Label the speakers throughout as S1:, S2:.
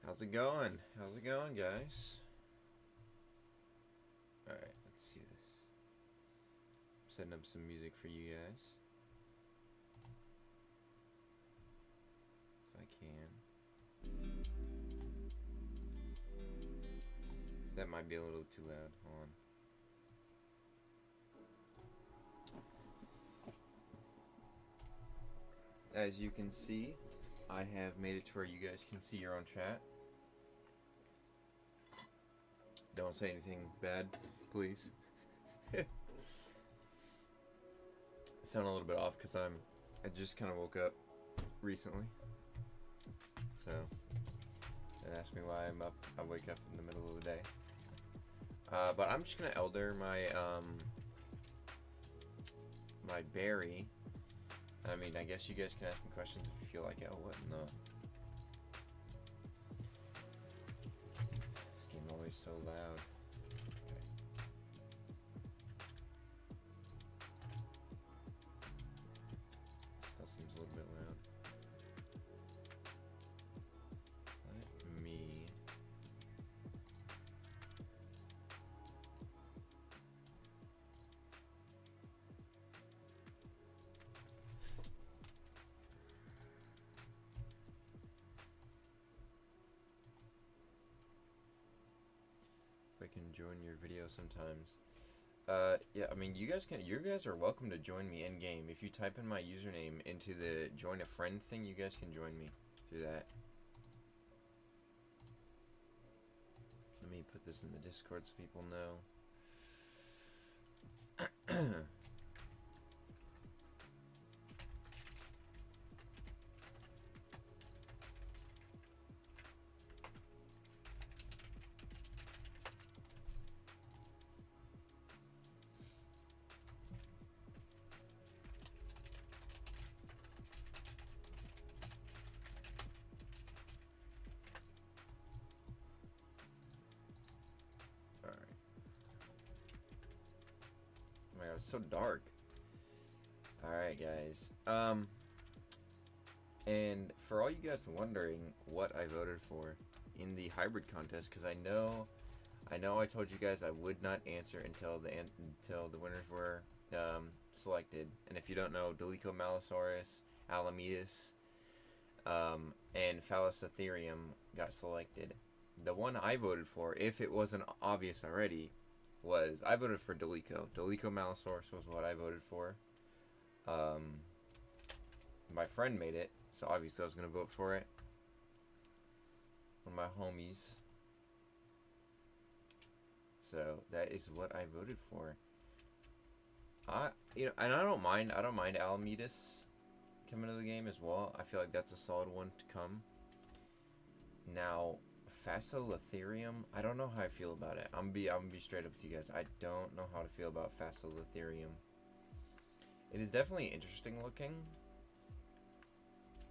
S1: How's it going? How's it going, guys? Alright, let's see this. I'm setting up some music for you guys. If I can. That might be a little too loud. Hold on. As you can see, I have made it to where you guys can see your own chat. Don't say anything bad, please. Sound a little bit off because I just kind of woke up recently. So, don't ask me why I'm up. I wake up in the middle of the day. But I'm just gonna elder my my bary. I mean, I guess you guys can ask me questions if you feel like it. Oh, what in the? This game always so loud. Okay. Still seems a little bit loud. Let me. I can join your video sometimes. Yeah, I mean, you guys are welcome to join me in game. If you type in my username into the join a friend thing, you guys can join me through that. Let me put this in the Discord so people know. Oh my god, it's so dark. Alright, guys. And for all you guys wondering what I voted for in the hybrid contest, because I know I told you guys I would not answer until the winners were selected. And if you don't know, Dolichomalosaurus, Alamedus, and Phallosatherium got selected. The one I voted for, if it wasn't obvious already, was I voted for Dolicho. Dolichomalosaurus was what I voted for. My friend made it, so obviously I was gonna vote for it. One of my homies. So that is what I voted for. And I don't mind Alamedus coming to the game as well. I feel like that's a solid one to come. Now, Phallosatherium, I don't know how I feel about it. I'm gonna be straight up with you guys. I don't know how to feel about Phallosatherium. It is definitely interesting looking,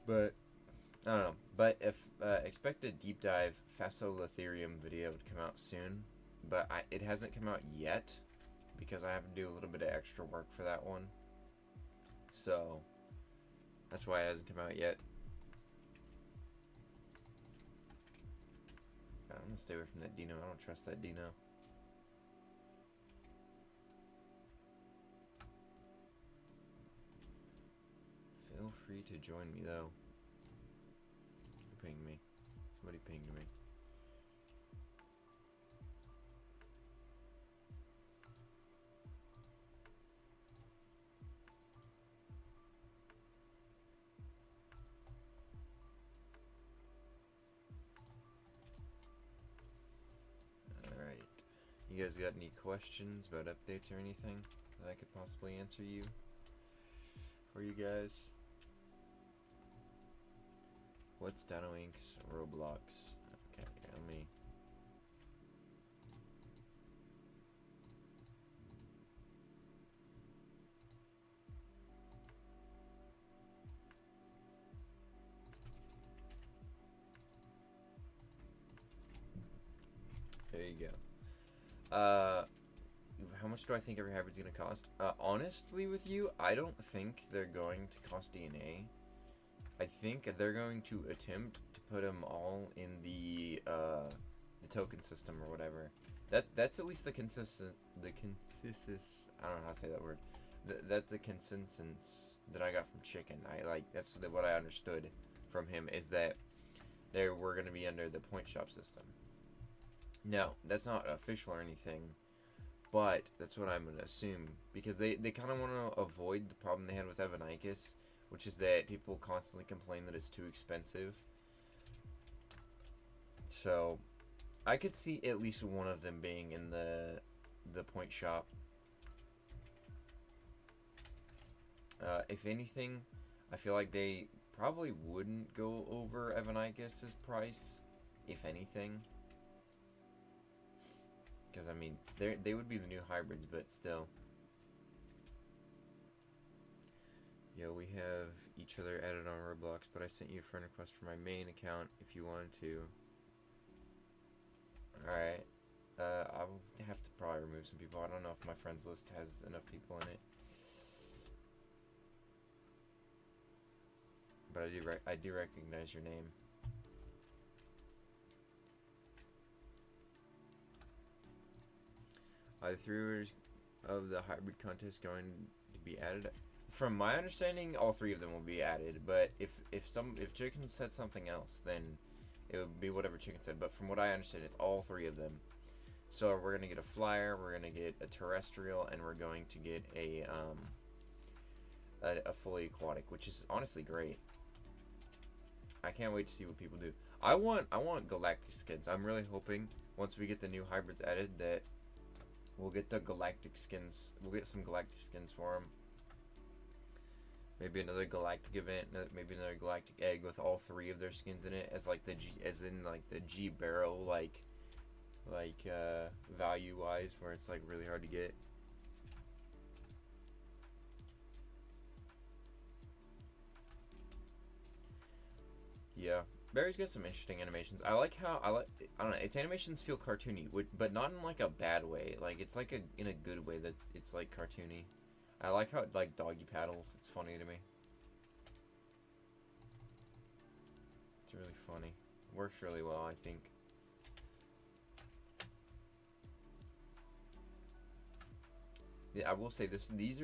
S1: but I don't know. But if expect a deep dive Phallosatherium video to come out soon, but it hasn't come out yet because I have to do a little bit of extra work for that one. So that's why it hasn't come out yet. I'm gonna stay away from that Dino. I don't trust that Dino. Feel free to join me though. Who pinged me? Somebody pinged me. You guys got any questions about updates or anything that I could possibly answer you for you guys? What's Dino Inc.'s Roblox? Okay, let me. There you go. How much do I think every hybrid's gonna cost? Honestly with you, I don't think they're going to cost DNA. I think they're going to attempt to put them all in the token system or whatever. That's at least the consistent I don't know how to say that word. That's the consensus that I got from Chicken. That's what I understood from him, is that they were going to be under the point shop system. No, that's not official or anything, but that's what I'm going to assume, because they kind of want to avoid the problem they had with Evanicus, which is that people constantly complain that it's too expensive. So I could see at least one of them being in the point shop. If anything, I feel like they probably wouldn't go over Evanicus' price, if anything. Because, I mean, they would be the new hybrids, but still. Yeah, we have each other added on Roblox, but I sent you a friend request for my main account if you wanted to. Alright. I'll have to probably remove some people. I don't know if my friends list has enough people in it. But I do recognize your name. Are the 3 winners of the hybrid contest going to be added? From my understanding, all 3 of them will be added. But if Chicken said something else, then it would be whatever Chicken said. But from what I understand, it's all 3 of them. So we're gonna get a flyer, we're gonna get a terrestrial, and we're going to get a fully aquatic, which is honestly great. I can't wait to see what people do. I want Galactic skins. I'm really hoping once we get the new hybrids added that we'll get the Galactic skins. We'll get some Galactic skins for them. Maybe another Galactic event. Maybe another Galactic egg with all 3 of their skins in it, as like the G barrel value wise, where it's like really hard to get. Yeah, Barry's got some interesting animations. I like how I don't know, its animations feel cartoony, but not in like a bad way. Like it's like in a good way. It's like cartoony. I like how it like doggy paddles. It's funny to me. It's really funny. Works really well, I think. Yeah, I will say this. These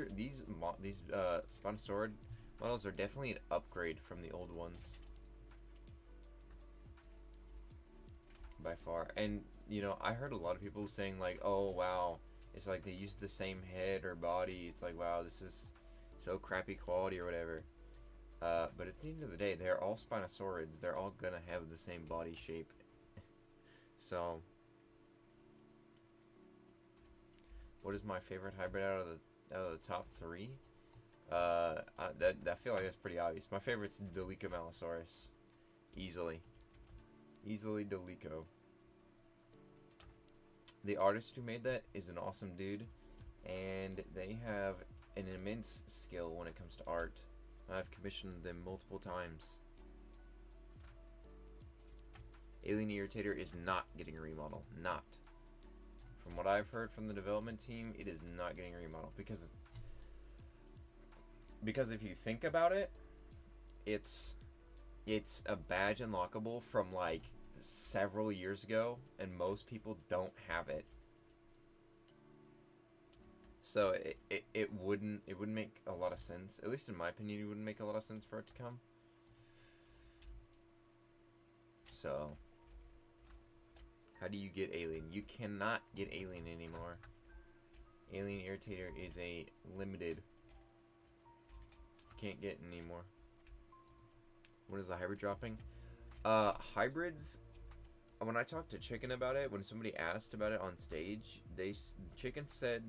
S1: Spinosaurus models are definitely an upgrade from the old ones. By far. And you know, I heard a lot of people saying like, oh wow, it's like they used the same head or body. It's like, wow, this is so crappy quality or whatever. But at the end of the day, they're all Spinosaurids. They're all gonna have the same body shape. So what is my favorite hybrid out of the top 3? I feel like that's pretty obvious. My favorite's Dolichomalosaurus. Easily Dolicho. The artist who made that is an awesome dude, and they have an immense skill when it comes to art. I've commissioned them multiple times. Alien Irritator is not getting a remodel. Not. From what I've heard from the development team, it is not getting a remodel because if you think about it, it's a badge unlockable from like several years ago, and most people don't have it. So it wouldn't make a lot of sense. At least in my opinion, it wouldn't make a lot of sense for it to come. So how do you get Alien? You cannot get Alien anymore. Alien Irritator is a limited. Can't get anymore. When is the hybrid dropping? Hybrids, when I talked to Chicken about it, when somebody asked about it on stage, Chicken said,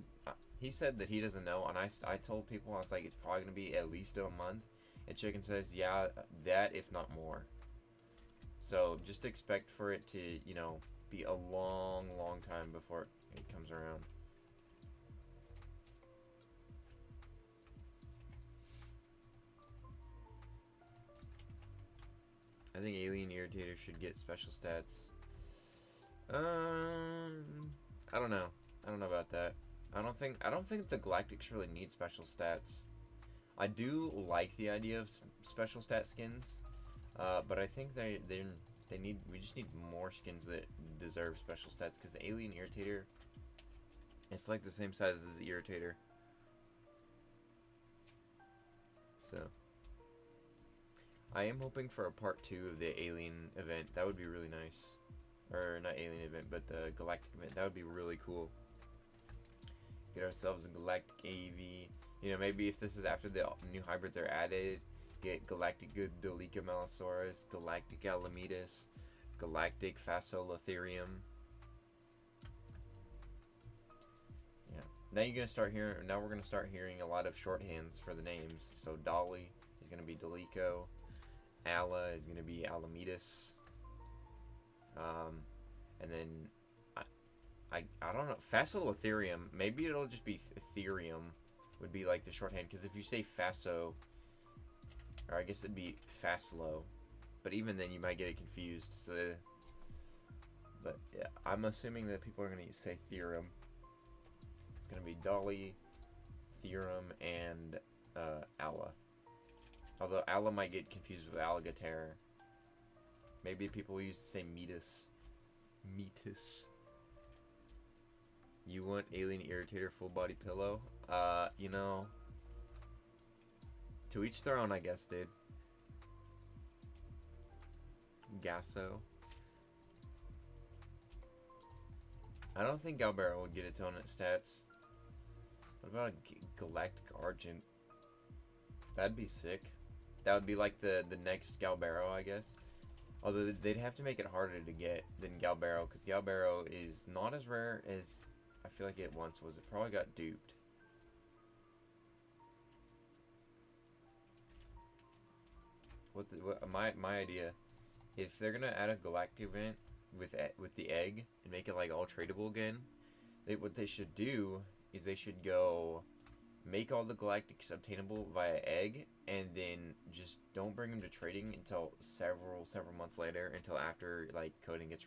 S1: he said that he doesn't know, and I told people, I was like, it's probably going to be at least a month, and Chicken says, yeah, that if not more. So just expect for it to, you know, be a long time before it comes around. I think Alien Irritator should get special stats. I don't know. I don't know about that. I don't think the Galactics really need special stats. I do like the idea of special stat skins, but I think we just need more skins that deserve special stats, because the Alien Irritator, it's like the same size as the Irritator. So I am hoping for a part 2 of the Alien event. That would be really nice. Or not Alien event, but the Galactic event. That would be really cool. Get ourselves a Galactic AV. You know, maybe if this is after the new hybrids are added, get Galactic Dolica Malosaurus, Galactic Alamedus, Galactic Fasolatherium. Yeah. Now you're gonna start hearing. Now we're gonna start hearing a lot of shorthands for the names. So Dolly is gonna be Dolico. Ala is gonna be Alamedus. And then I don't know, Fasolatherium. Maybe it'll just be Ethereum. Would be like the shorthand, because if you say Faso, or I guess it'd be Faslo, but even then you might get it confused. So, but yeah, I'm assuming that people are gonna say Theorem. It's gonna be Dolly, Theorem, and Ala. Although Ala might get confused with Alligator. Maybe people used to say Metis. Metis. You want Alien Irritator full body pillow? You know, to each their own, I guess, dude. Gasso. I don't think Galbero would get its own stats. What about a Galactic Argent? That'd be sick. That would be like the next Galbero, I guess. Although they'd have to make it harder to get than Galbero, because Galbero is not as rare as I feel like it once was. It probably got duped. My idea, if they're gonna add a Galactic event with the egg and make it like all tradable again, what they should do is they should go make all the Galactics obtainable via egg, and then just don't bring them to trading until several months later, until after like coding gets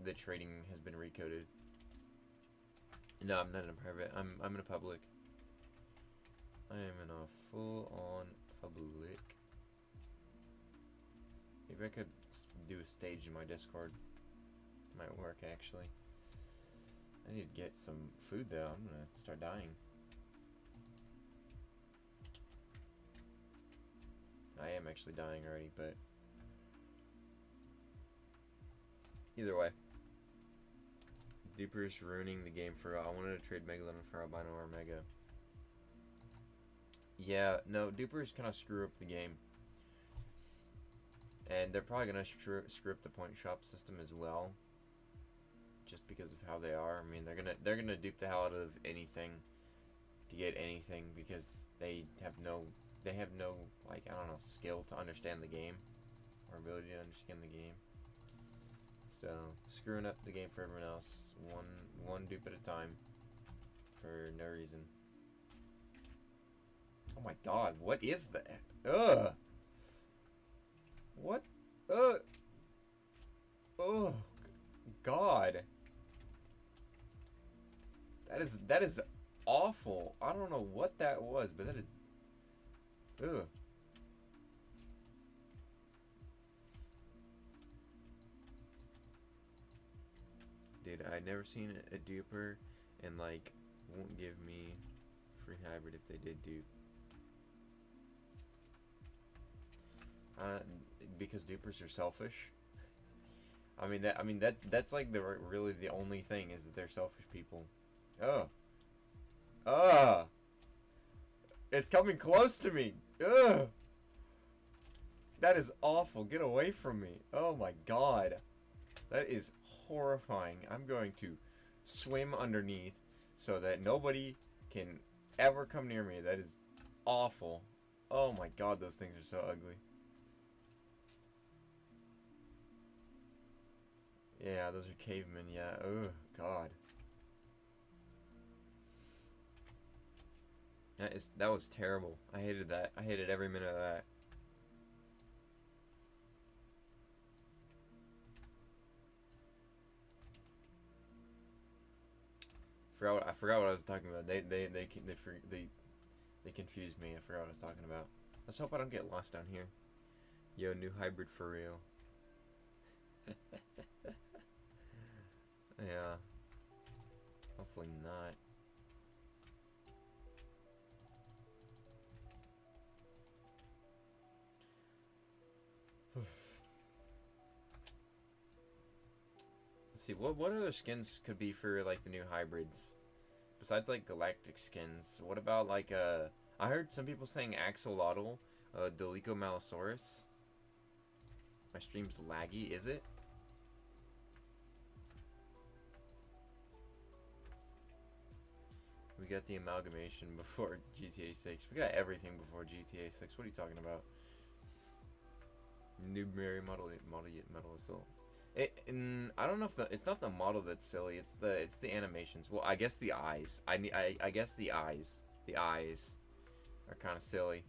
S1: the trading has been recoded. No, I'm not in a private. I'm in a public. I am in a full-on public. Maybe I could do a stage in my Discord. Might work, actually. I need to get some food, though. I'm gonna start dying. I am actually dying already, but either way. Duper's ruining the game for. I wanted to trade Megalodon for Albino or Mega. Yeah, no, Duper's kind of screw up the game. And they're probably going to screw up the point shop system as well. Just because of how they are. I mean, they're gonna dupe the hell out of anything to get anything, because they have no like, I don't know, skill to understand the game or ability to understand the game. So screwing up the game for everyone else, one dupe at a time, for no reason. Oh my god, what is that? Ugh. What? Oh god. That is awful. I don't know what that was, but that is. Ugh. Dude, I'd never seen a duper and like won't give me free hybrid if they did dupe. Because dupers are selfish. That's like really the only thing, is that they're selfish people. Oh. It's coming close to me. Ugh. That is awful. Get away from me. Oh my god. That is horrifying. I'm going to swim underneath so that nobody can ever come near me. That is awful. Oh my god, those things are so ugly. Yeah, those are cavemen, yeah. Oh god. That was terrible. I hated that. I hated every minute of that. forgot what I was talking about. They confused me. I forgot what I was talking about. Let's hope I don't get lost down here. Yo, new hybrid for real. Yeah. Hopefully not. Let's see, what other skins could be for like the new hybrids? Besides like Galactic skins, what about like I heard some people saying Axolotl, Delico Malosaurus. My stream's laggy, is it? We got the amalgamation before GTA 6. We got everything before GTA 6. What are you talking about? New bary model assault. I don't know if it's not the model that's silly. It's the animations. Well, I guess the eyes. I guess the eyes are kind of silly.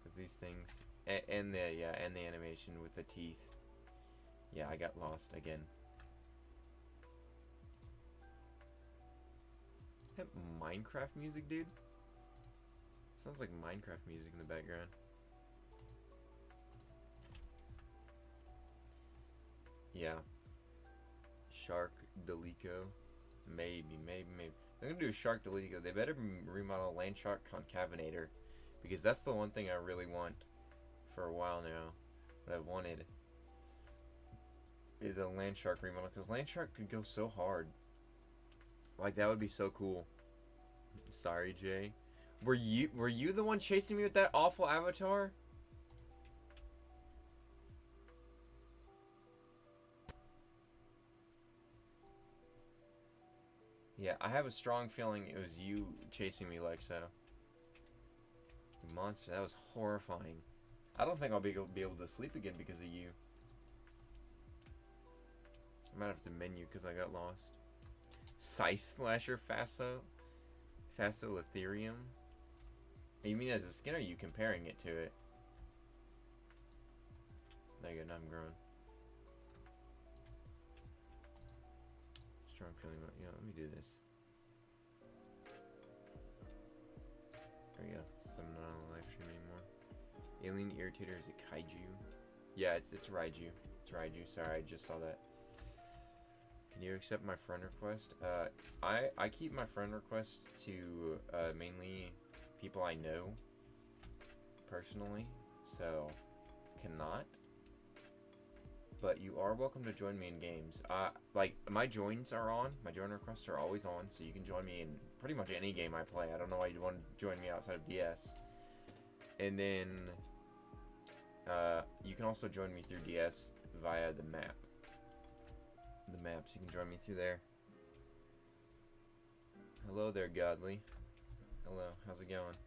S1: Cause these things and the animation with the teeth. Yeah, I got lost again. That Minecraft music, dude. Sounds like Minecraft music in the background. Yeah. Shark Delico. Maybe. They're gonna do a Shark Delico. They better remodel Land Shark Concavenator. Because that's the one thing I really want for a while now. What I've wanted is a Land Shark remodel. Because Land Shark could go so hard. Like, that would be so cool. Sorry, Jay. Were you the one chasing me with that awful avatar? Yeah, I have a strong feeling it was you chasing me like so. Monster, that was horrifying. I don't think I'll be able to sleep again because of you. I might have to menu because I got lost. Sice Slasher Facilitherium? You mean as a skin, or are you comparing it to it? There you go, now I'm growing. Strong feeling about, you know, let me do this. There we go. So I'm not on the live stream anymore. Alien Irritator, is it Kaiju? Yeah, it's Raiju. It's Raiju, sorry, I just saw that. Can you accept my friend request? I keep my friend requests to mainly people I know personally, so cannot. But you are welcome to join me in games. Like, my joins are on. My join requests are always on, so you can join me in pretty much any game I play. I don't know why you'd want to join me outside of DS. And then you can also join me through DS via the map. The maps, you can join me through there. Hello there, Godly. Hello, how's it going?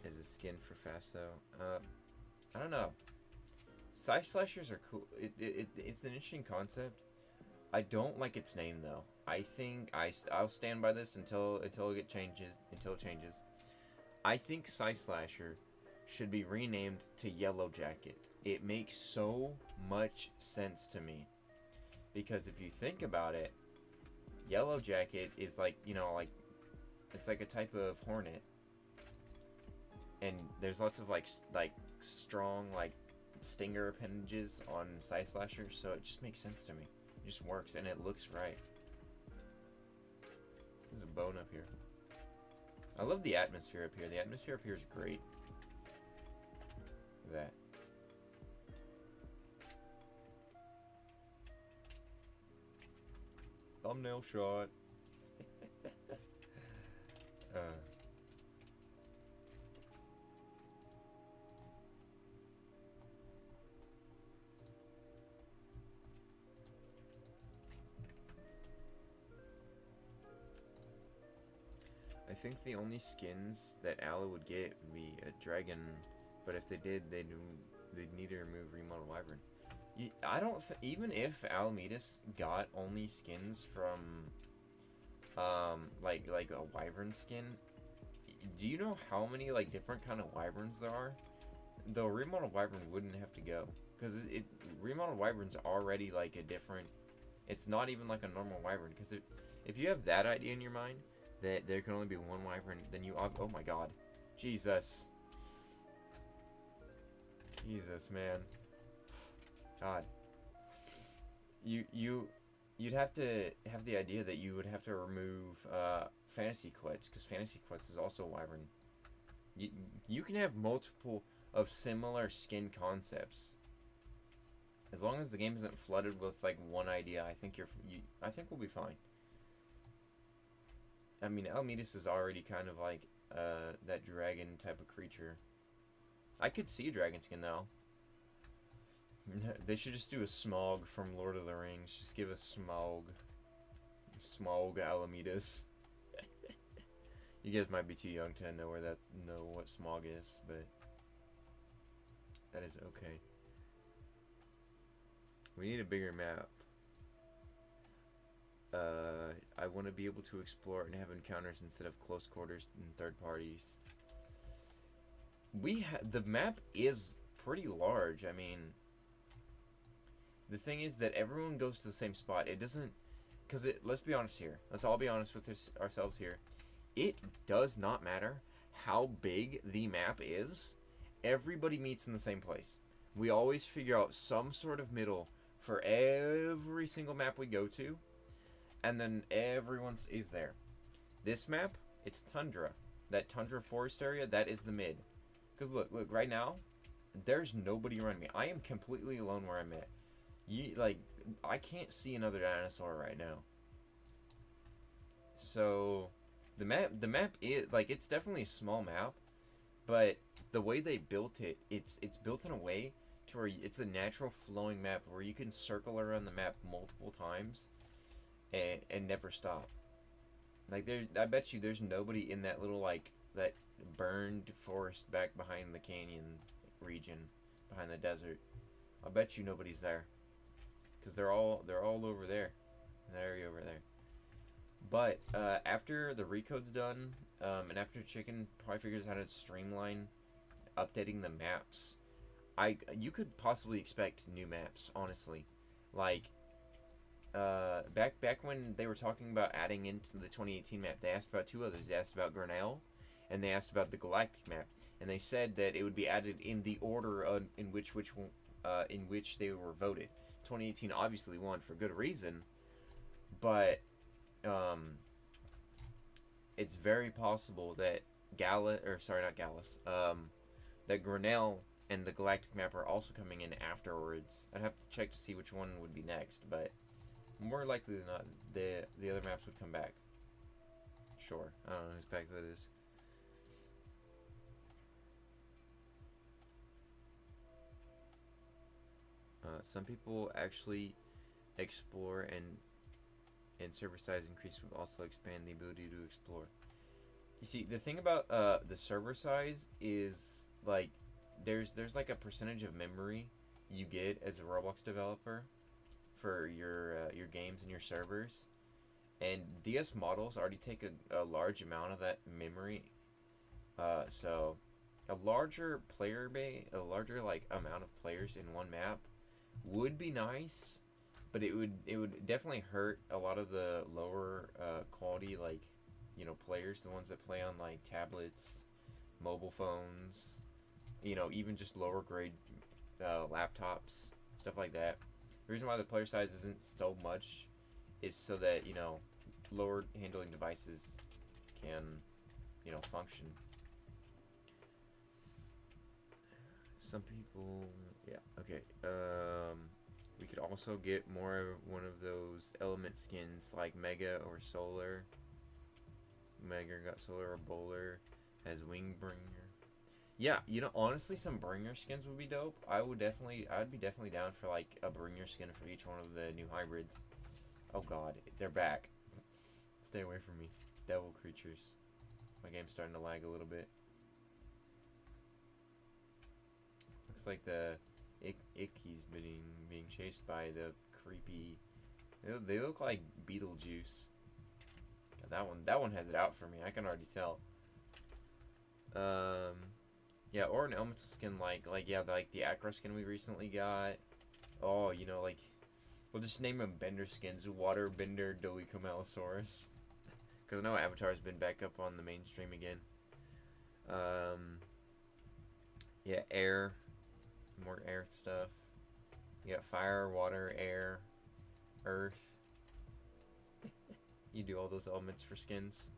S1: Is a skin for Fasto? I don't know. Side slashers are cool. It's an interesting concept. I don't like its name though. I think I'll stand by this until it changes. I think Side Slasher should be renamed to Yellow Jacket. It makes so much sense to me. Because if you think about it, Yellow Jacket is like, you know, like, it's like a type of hornet. And there's lots of like strong like stinger appendages on Side Slasher, so it just makes sense to me. It just works and it looks right. There's a bone up here. I love the atmosphere up here. The atmosphere up here is great. Look at that. Thumbnail shot. I think the only skins that Ala would get would be a dragon, but if they did, they'd need to remove Remodel Wyvern. I don't even if Alamedas got only skins from like a wyvern skin, do you know how many like different kind of wyverns there are? The Remodel Wyvern wouldn't have to go, because Remodel Wyvern's already like a different It's not even like a normal wyvern, because if you have that idea in your mind that there can only be one wyvern, then you oh my god, Jesus, man, God, you'd have to have the idea that you would have to remove fantasy quets, because fantasy quets is also wyvern. You can have multiple of similar skin concepts. As long as the game isn't flooded with like one idea, I think I think we'll be fine. I mean, Almedis is already kind of like that dragon type of creature. I could see a dragon skin though. They should just do a Smaug from Lord of the Rings. Just give us Smaug. Smaug Almedis. You guys might be too young to know what Smaug is, but that is okay. We need a bigger map. I want to be able to explore and have encounters instead of close quarters and third parties. The map is pretty large. I mean, the thing is that everyone goes to the same spot. It doesn't, let's be honest here. Let's all be honest with ourselves here. It does not matter how big the map is. Everybody meets in the same place. We always figure out some sort of middle for every single map we go to, and then everyone is there. This map, it's tundra. That tundra forest area, that is the mid. Because look, right now, there's nobody around me. I am completely alone where I'm at. I can't see another dinosaur right now. So, the map is, like, it's definitely a small map, but the way they built it, it's built in a way to where it's a natural flowing map where you can circle around the map multiple times and never stop. Like, I bet you there's nobody in that little, like, that burned forest back behind the canyon region, behind the desert. I bet you nobody's there, because they're all over there, in that area over there. But after the recode's done, and after Chicken probably figures out how to streamline updating the maps, you could possibly expect new maps, honestly. Like, back when they were talking about adding into the 2018 map, they asked about two others. They asked about Grinnell, and they asked about the Galactic map, and they said that it would be added in the order in which they were voted. 2018 obviously won for good reason, but it's very possible that that Grinnell and the Galactic map are also coming in afterwards. I'd have to check to see which one would be next, but more likely than not, the other maps would come back. Sure, I don't know whose pack that is. Some people actually explore, and server size increase would also expand the ability to explore. You see, the thing about the server size is, like, there's like a percentage of memory you get as a Roblox developer for your games and your servers, and DS models already take a large amount of that memory. So a larger player base, a larger like amount of players in one map would be nice, but it would definitely hurt a lot of the lower quality, like, you know, players, the ones that play on like tablets, mobile phones, you know, even just lower grade laptops, stuff like that. The reason why the player size isn't so much is so that, you know, lower handling devices can, you know, function. Some people, yeah, okay. We could also get more one of those element skins like Mega or Solar. Mega got Solar, or Bowler has Wingbringer. Yeah, you know, honestly, some Bringer skins would be dope. I'd be definitely down for like a Bringer skin for each one of the new hybrids. Oh god, they're back. Stay away from me, devil creatures. My game's starting to lag a little bit. Looks like the Icky's being chased by the creepy. They look like Beetlejuice. That one has it out for me. I can already tell. Yeah, or an elemental skin like the Acro skin we recently got. Oh, you know, like, We'll just name them Bender Skins. Water Bender Dolichomalosaurus. Because I know Avatar's been back up on the mainstream again. Yeah, air. More air stuff. You got fire, water, air, earth. You do all those elements for skins.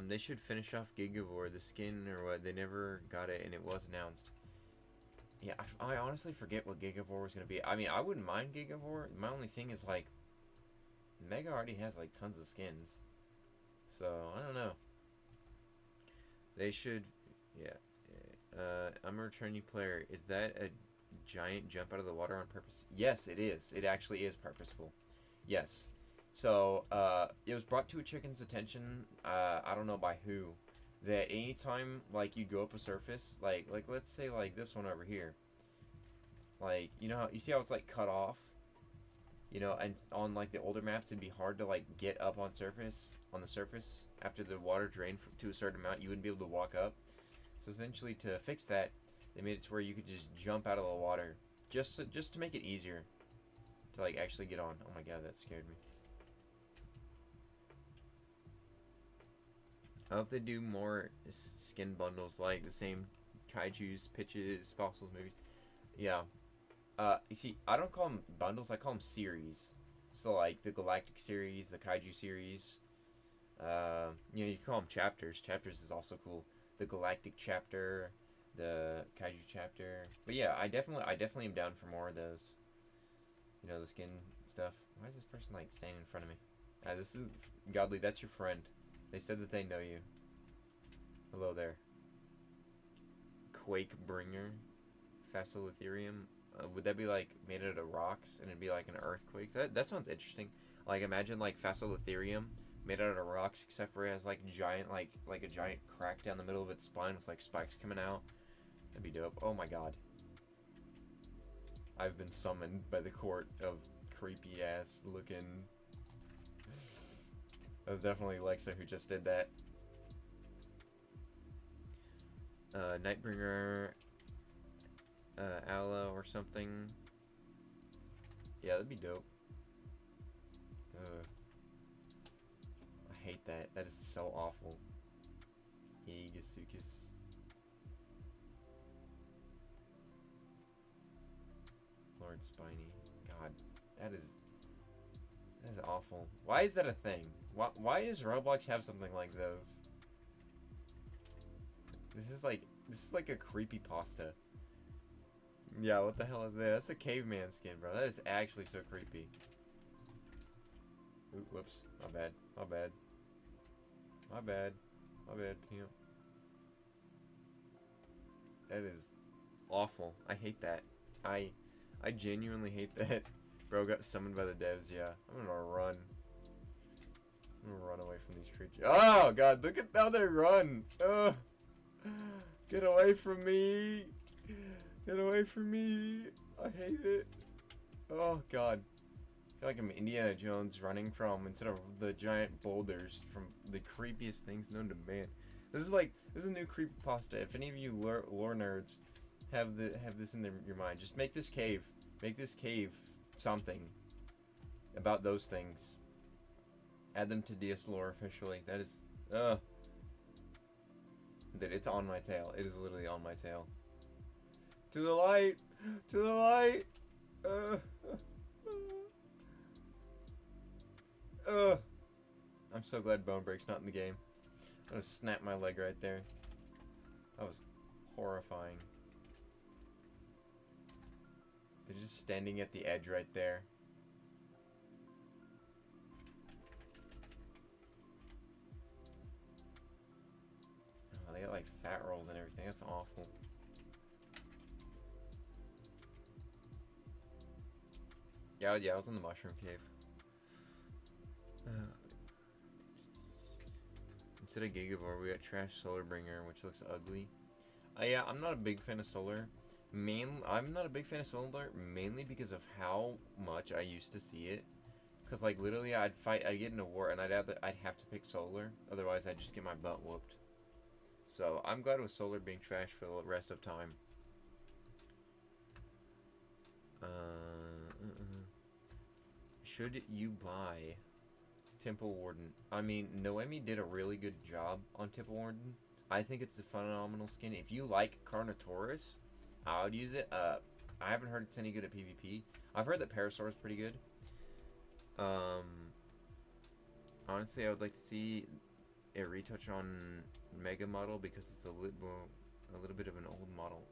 S1: They should finish off Gigavore, the skin, or what. They never got it, and it was announced. Yeah, I honestly forget what Gigavore was going to be. I mean, I wouldn't mind Gigavore. My only thing is, like, Mega already has, like, tons of skins. So, I don't know. They should... Yeah. I'm a returning player. Is that a giant jump out of the water on purpose? Yes, it is. It actually is purposeful. Yes. So, it was brought to a chicken's attention, I don't know by who, that anytime, like, you go up a surface, like, let's say, like, this one over here, like, you know how, you see how it's, like, cut off, you know, and on, like, the older maps, it'd be hard to, like, get up on the surface, after the water drained to a certain amount, you wouldn't be able to walk up. So, essentially, to fix that, they made it to where you could just jump out of the water, just to make it easier to, like, actually get on. Oh my god, that scared me. I hope they do more skin bundles like the same Kaiju's, Pitches, Fossils movies. Yeah. You see, I don't call them bundles, I call them series. So like the Galactic series, the Kaiju series. You know, you call them chapters. Chapters is also cool. The Galactic chapter, the Kaiju chapter. But yeah, I definitely am down for more of those. You know, the skin stuff. Why is this person like standing in front of me? This is Godly, that's your friend. They said that they know you. Hello there. Quake Bringer. Facilitherium. Would that be like made out of rocks and it'd be like an earthquake? That sounds interesting. Like imagine like Facilitherium made out of rocks except for it has like giant like a giant crack down the middle of its spine with like spikes coming out. That'd be dope. Oh my god. I've been summoned by the court of creepy ass looking. That was definitely Lexa who just did that. Nightbringer, Ala or something. Yeah, that'd be dope. I hate that. That is so awful. Yagasukas. Lord Spiny. God, that is awful. Why is that a thing? Why does Roblox have something like those? This is like a creepypasta. Yeah, what the hell is that? That's a caveman skin, bro. That is actually so creepy. Ooh, whoops. My bad. My bad. My bad. My bad, pimp. That is awful. I hate that. I genuinely hate that. Bro got summoned by the devs, yeah. I'm gonna run. I'm gonna run away from these creatures. Oh, God, look at how they run. Get away from me. Get away from me. I hate it. Oh, God. I feel like I'm Indiana Jones running from, instead of the giant boulders, from the creepiest things known to man. This is a new creepypasta. If any of you lore nerds have this in your mind, just make this cave. Make this cave something about those things. Add them to DS lore officially. That is, that it's on my tail. It is literally on my tail. To the light! To the light! I'm so glad Bone Break's not in the game. I'm gonna snap my leg right there. That was horrifying. They're just standing at the edge right there. Oh, they got like fat rolls and everything. That's awful. Yeah, I was in the mushroom cave. Instead of Gigavore, we got Trash Solar Bringer, which looks ugly. Yeah, I'm not a big fan of Solar. I'm not a big fan of Solar mainly because of how much I used to see it. Cause like literally, I'd get in a war, and I'd have to pick Solar. Otherwise, I'd just get my butt whooped. So I'm glad with Solar being trash for the rest of time. should you buy Temple Warden? I mean, Noemi did a really good job on Temple Warden. I think it's a phenomenal skin. If you like Carnotaurus, I would use it. I haven't heard it's any good at PvP. I've heard that Parasaur is pretty good. Honestly, I would like to see a retouch on Mega Model because it's a little bit of an old model.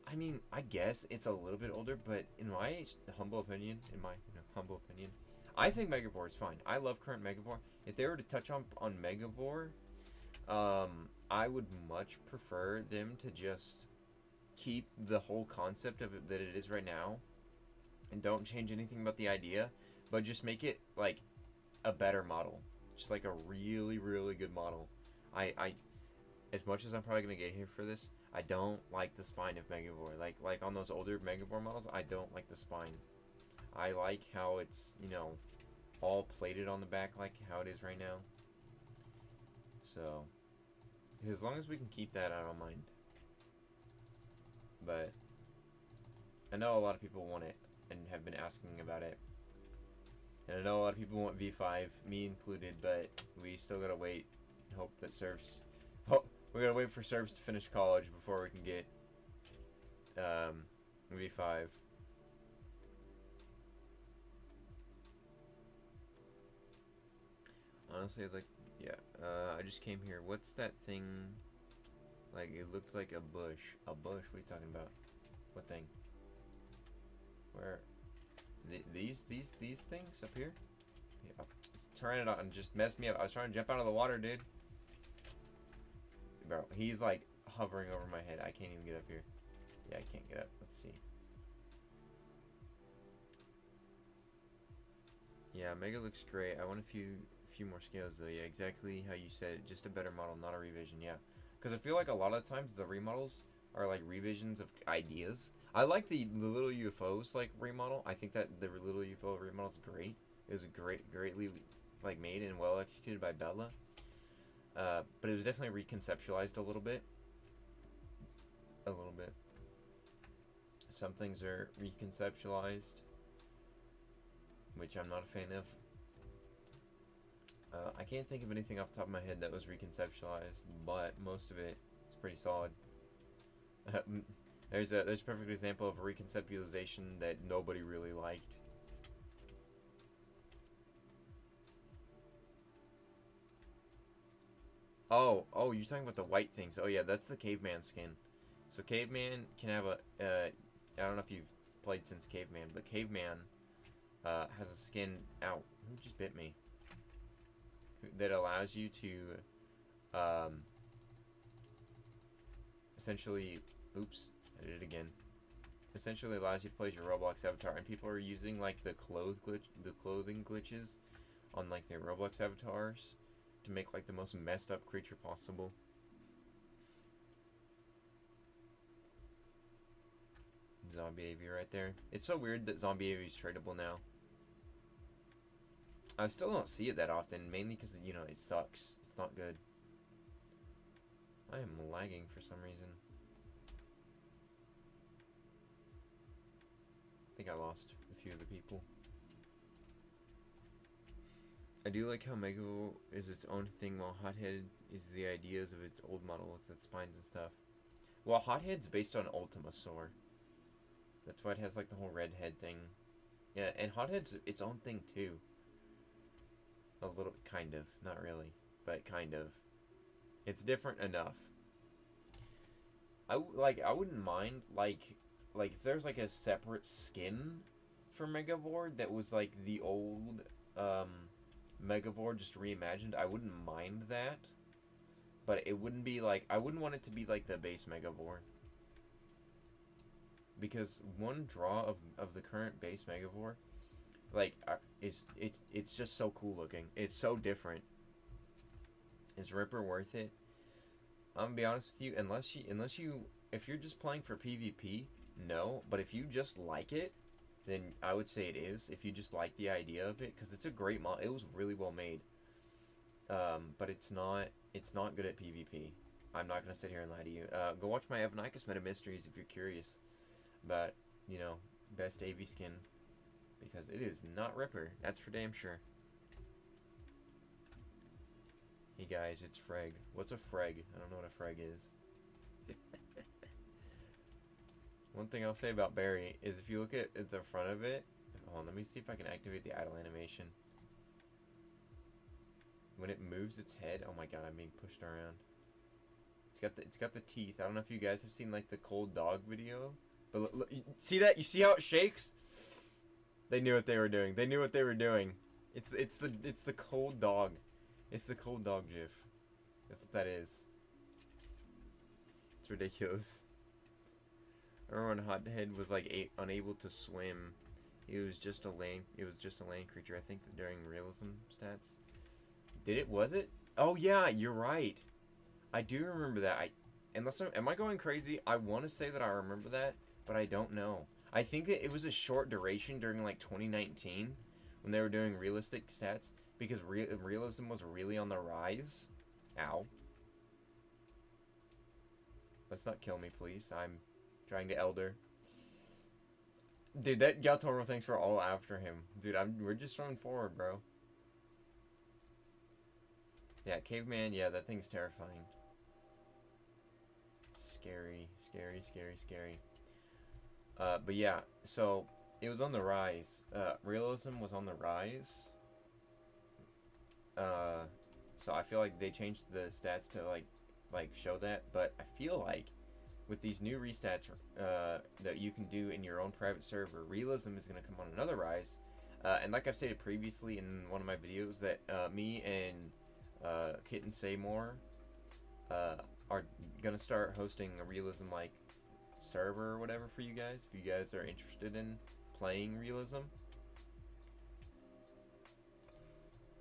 S1: I mean, I guess it's a little bit older, but in my humble opinion, I think Megavore is fine. I love current Megavore. If they were to touch on Megavore, I would much prefer them to just keep the whole concept of it that it is right now, and don't change anything about the idea, but just make it like a better model, just like a really, really good model. I as much as I'm probably gonna get here for this, I don't like the spine of Megavore. Like on those older Megavore models, I don't like the spine. I like how it's, you know, all plated on the back like how it is right now. So, as long as we can keep that, I don't mind. But I know a lot of people want it and have been asking about it. And I know a lot of people want V5, me included, but we still gotta wait. Hope that Serfs... we gotta wait for Serfs to finish college before we can get V5. Honestly, like, yeah, I just came here. What's that thing? Like, it looks like a bush. A bush? What are you talking about? What thing? Where? These things up here? Yeah, it's turning it on and just messed me up. I was trying to jump out of the water, dude. Bro, he's like hovering over my head. I can't even get up here. Yeah, I can't get up. Let's see. Yeah, Mega looks great. I want a few more scales though. Yeah, exactly how you said it. Just a better model, not a revision. Yeah, because I feel like a lot of times the remodels are like revisions of ideas. I like the little UFOs like remodel. I think that the little UFO remodel is great. It was greatly like made and well executed by Bella. But it was definitely reconceptualized a little bit. Some things are reconceptualized, which I'm not a fan of. I can't think of anything off the top of my head that was reconceptualized, but most of it is pretty solid. There's a perfect example of a reconceptualization that nobody really liked. Oh, you're talking about the white things. Oh yeah, that's the caveman skin. So caveman can have a, I don't know if you've played since caveman, but caveman has a skin, ow, who just bit me? That allows you to, essentially, oops, I did it again. Essentially allows you to play as your Roblox avatar, and people are using like the clothing glitches on like their Roblox avatars to make like the most messed up creature possible. Zombie Avi right there. It's so weird that Zombie Avi is tradable now. I still don't see it that often, mainly because, you know, it sucks. It's not good. I am lagging for some reason. I think I lost a few of the people. I do like how Mega is its own thing, while Hothead is the ideas of its old model with its spines and stuff. Well, Hothead's based on Ultimasaur. That's why it has like the whole red head thing. Yeah, and Hothead's its own thing too. A little, kind of, not really, but kind of. It's different enough. I wouldn't mind like if there's like a separate skin for Megavore that was like the old Megavore just reimagined. I wouldn't mind that, but it wouldn't be like, I wouldn't want it to be like the base Megavore, because one draw of the current base Megavore, like, it's just so cool looking. It's so different. Is Ripper worth it? I'm gonna be honest with you, unless you if you're just playing for PvP, no. But if you just like it, then I would say it is. If you just like the idea of it, because it's a great mod. It was really well made. But it's not good at PvP. I'm not gonna sit here and lie to you. Go watch my Evanicus Meta Mysteries if you're curious about, you know, best AV skin. because it is not Ripper. That's for damn sure. Hey guys, it's Freg. What's a Freg? I don't know what a Freg is. One thing I'll say about Bary is if you look at the front of it, hold on, let me see if I can activate the idle animation. When it moves its head, oh my god, I'm being pushed around. It's got the teeth. I don't know if you guys have seen like the cold dog video, but look, see that? You see how it shakes? They knew what they were doing. They knew what they were doing. It's the cold dog. It's the cold dog gif. That's what that is. It's ridiculous. Remember when Hothead was like unable to swim? It was just a land creature. I think during realism stats. Did it? Was it? Oh yeah, you're right. I do remember that. Am I going crazy? I want to say that I remember that, but I don't know. I think that it was a short duration during like 2019 when they were doing realistic stats because realism was really on the rise. Ow. Let's not kill me, please. I'm trying to elder. Dude, that Galtoro thanks for all after him. Dude, we're just throwing forward, bro. Yeah, caveman, yeah, that thing's terrifying. Scary, scary, scary, scary. But yeah, so it was on the rise. Realism was on the rise. So I feel like they changed the stats to like show that, but I feel like with these new restats that you can do in your own private server, realism is going to come on another rise. And like I've stated previously in one of my videos, that me and Kitten Say More are gonna start hosting a realism like server or whatever for you guys if you guys are interested in playing realism.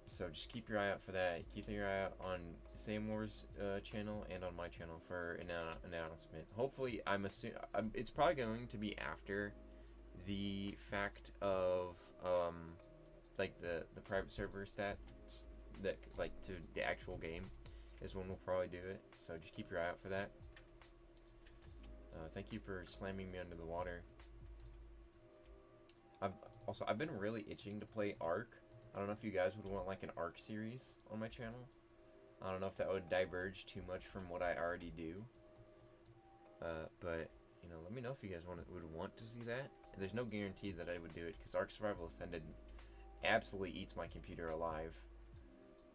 S1: So just keep your eye out for that. Keep your eye out on Say More's channel and on my channel for an announcement. Hopefully, it's probably going to be after the fact of like the private server stats that like to the actual game is when we'll probably do it. So just keep your eye out for that. Thank you for slamming me under the water. I've been really itching to play Ark. I don't know if you guys would want like an Ark series on my channel. I don't know if that would diverge too much from what I already do. But you know, let me know if you guys would want to see that. And there's no guarantee that I would do it because Ark Survival Ascended absolutely eats my computer alive.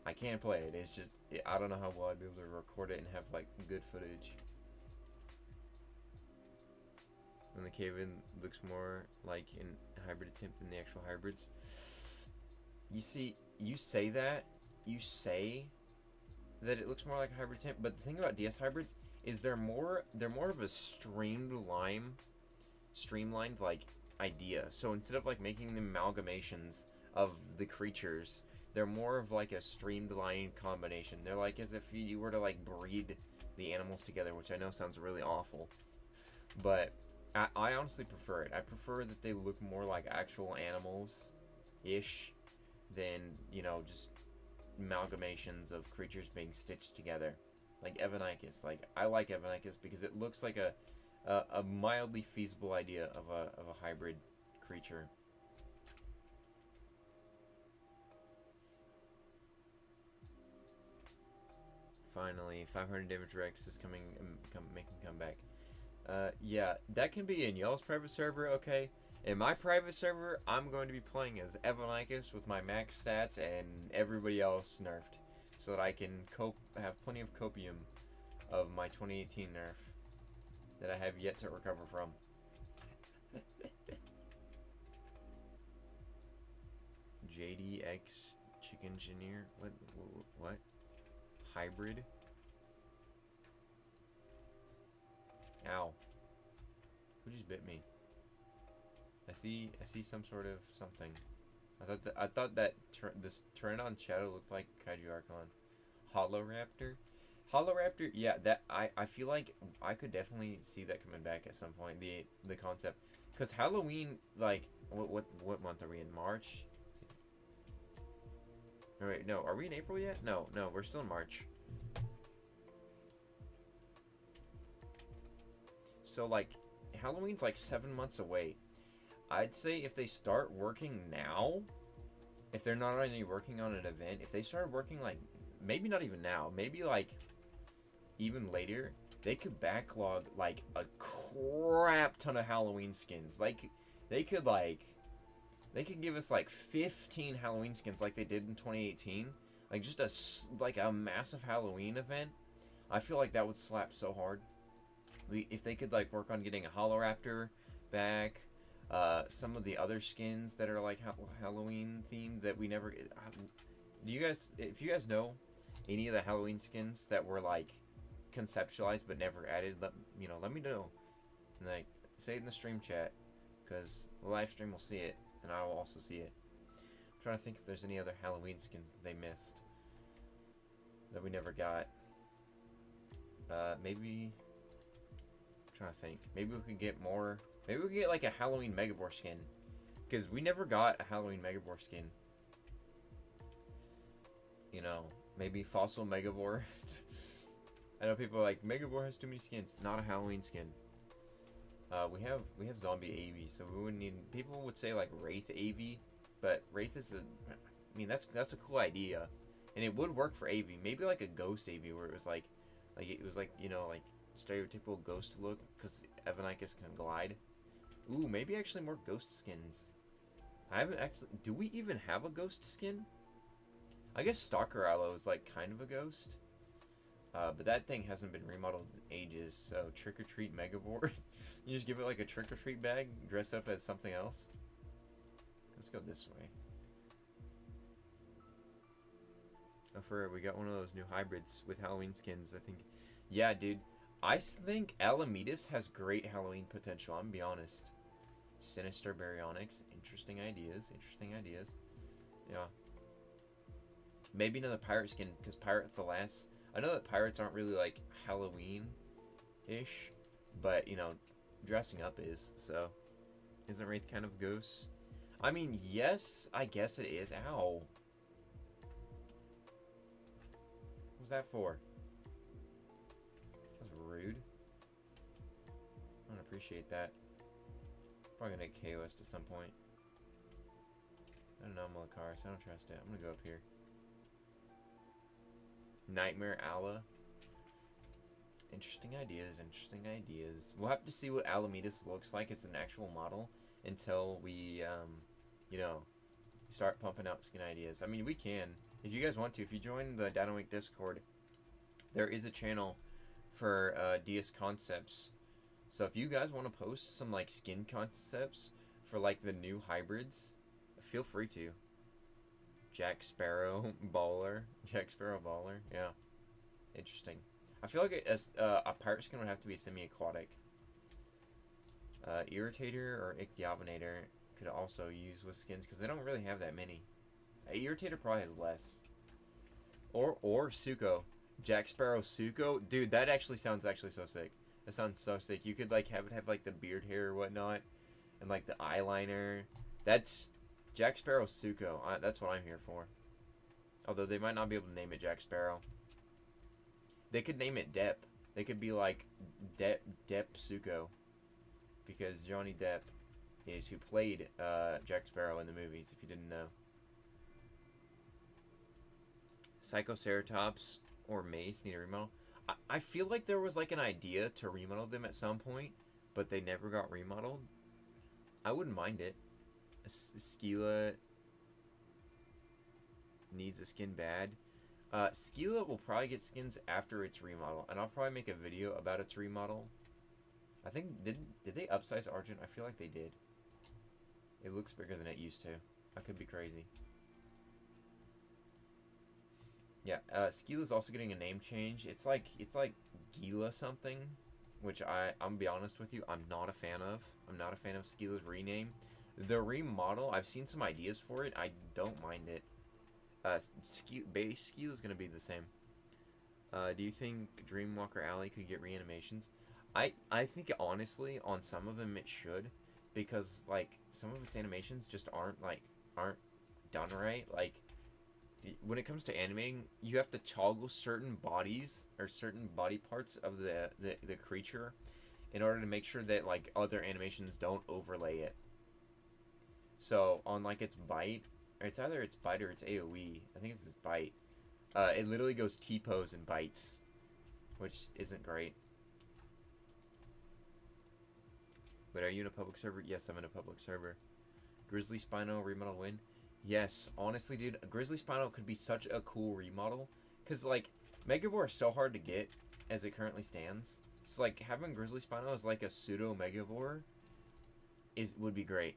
S1: I can't play it. It's just I don't know how well I'd be able to record it and have like good footage. And the cave-in looks more like an hybrid attempt than the actual hybrids. You see, you say that it looks more like a hybrid attempt, but the thing about DS hybrids is they're more of a streamlined like idea. So instead of like making the amalgamations of the creatures, they're more of like a streamlined combination. They're like as if you were to like breed the animals together, which I know sounds really awful, but I honestly prefer it. I prefer that they look more like actual animals-ish than, you know, just amalgamations of creatures being stitched together. Like Evanicus. Like, I like Evanicus because it looks like a mildly feasible idea of a hybrid creature. Finally, 500 damage Rex is making comeback. Yeah, that can be in y'all's private server, okay? In my private server, I'm going to be playing as Evanicus with my max stats and everybody else nerfed, so that I can have plenty of copium of my 2018 nerf that I have yet to recover from. JDX Chicken Engineer? What? Hybrid? Ow. Who just bit me? I see some sort of something. I thought that this Pteranodon Shadow looked like Kaiju Archon. Holoraptor, yeah, that I feel like I could definitely see that coming back at some point, the concept. Cuz Halloween, like what month are we in? March? All right, no, are we in April yet? No, we're still in March. So like Halloween's like 7 months away. I'd say if they start working now, if they're not already working on an event, if they started working like, maybe not even now, maybe like even later, they could backlog like a crap ton of Halloween skins. Like, they could give us like 15 Halloween skins like they did in 2018. Like just a massive Halloween event. I feel like that would slap so hard. If they could like work on getting a Holoraptor back, some of the other skins that are like Halloween themed that we never. Do you guys, if you guys know any of the Halloween skins that were like conceptualized but never added, let me know. Like, say it in the stream chat, because the live stream will see it, and I will also see it. I'm trying to think if there's any other Halloween skins that they missed that we never got. Maybe. I'm trying to think. Maybe we could get more. Maybe we could get like a Halloween Megabore skin, because we never got a Halloween Megabore skin. You know, maybe Fossil Megabore. I know people are like, Megabore has too many skins. Not a Halloween skin. We have Zombie AV, so we wouldn't need. People would say like Wraith AV, but Wraith is I mean, that's a cool idea, and it would work for AV. Maybe like a Ghost AV where it was like like stereotypical ghost look, because Evanicus can glide. Ooh, maybe actually more ghost skins. I haven't actually. Do we even have a ghost skin? I guess Stalker Aloe is like kind of a ghost. But that thing hasn't been remodeled in ages, so Trick or Treat Megabore. You just give it like a Trick or Treat bag, dress up as something else. Let's go this way. Oh, for we got one of those new hybrids with Halloween skins, I think. Yeah, dude. I think Alamitas has great Halloween potential, I'm gonna be honest. Sinister Baryonyx. Interesting ideas. Interesting ideas. Yeah. Maybe another pirate skin, because Pirate the Last... I know that pirates aren't really like Halloween-ish, but dressing up is, so isn't Wraith kind of ghost? I mean, yes, I guess it is. Ow. What was that for? That was rude. I don't appreciate that. Probably gonna get KOS at some point. I don't know, Malakaris. I don't trust it. I'm gonna go up here. Nightmare Allah. Interesting ideas, interesting ideas. We'll have to see what Alamitas looks like as an actual model until we, start pumping out skin ideas. I mean, we can. If you guys want to, if you join the Dynamic Discord, there is a channel for DS Concepts. So if you guys want to post some, like, skin concepts for, like, the new hybrids, feel free to. Jack Sparrow Baller. Jack Sparrow Baller. Yeah. Interesting. I feel like a pirate skin would have to be semi-aquatic. Irritator or Ichthyobonator could also use with skins, because they don't really have that many. Irritator probably has less. Or Suko. Jack Sparrow Suko. Dude, that actually sounds so sick. That sounds so sick. You could like have it have like the beard hair or whatnot, and like the eyeliner. That's Jack Sparrow Suko. That's what I'm here for. Although they might not be able to name it Jack Sparrow. They could name it Depp. They could be like Depp Suko, because Johnny Depp is who played Jack Sparrow in the movies, if you didn't know. Psychoceratops or Mace need a remodel. I feel like there was like an idea to remodel them at some point, but they never got remodeled. I wouldn't mind it. Skila needs a skin bad. Skila will probably get skins after its remodel, and I'll probably make a video about its remodel. I think, did they upsize Argent? I feel like they did. It looks bigger than it used to. I could be crazy. Yeah, Skila's also getting a name change. It's like Gila something, which I'm gonna be honest with you, I'm not a fan of. I'm not a fan of Skila's rename. The remodel, I've seen some ideas for it. I don't mind it. Base Skila's gonna be the same. Do you think Dreamwalker Alley could get reanimations? I think honestly on some of them it should, because like some of its animations just aren't done right. Like when it comes to animating, you have to toggle certain bodies or certain body parts of the creature in order to make sure that like other animations don't overlay it. So on like its bite, it's either its bite or its AoE. I think it's its bite. It literally goes T-pose and bites, which isn't great. But are you in a public server? Yes, I'm in a public server. Grizzly Spino remodel win? Yes, honestly, dude, Grizzly Spino could be such a cool remodel. Because, like, Megavore is so hard to get as it currently stands. So, like, having Grizzly Spino as, like, a pseudo Megavore would be great.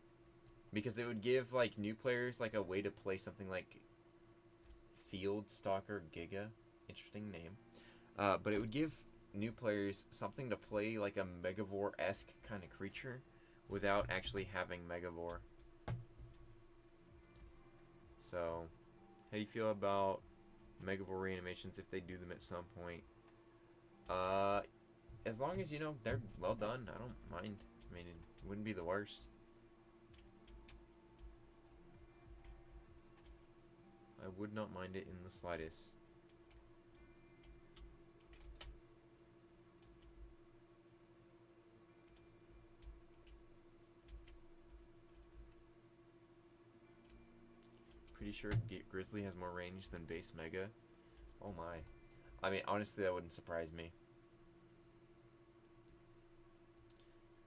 S1: Because it would give, like, new players, like, a way to play something like Field Stalker Giga. Interesting name. But it would give new players something to play like a Megavore-esque kind of creature without actually having Megavore. So, how do you feel about Megavore reanimations if they do them at some point? As long as, you know, they're well done, I don't mind. I mean, it wouldn't be the worst. I would not mind it in the slightest. Pretty sure Grizzly has more range than base Mega. Oh my. I mean, honestly, that wouldn't surprise me.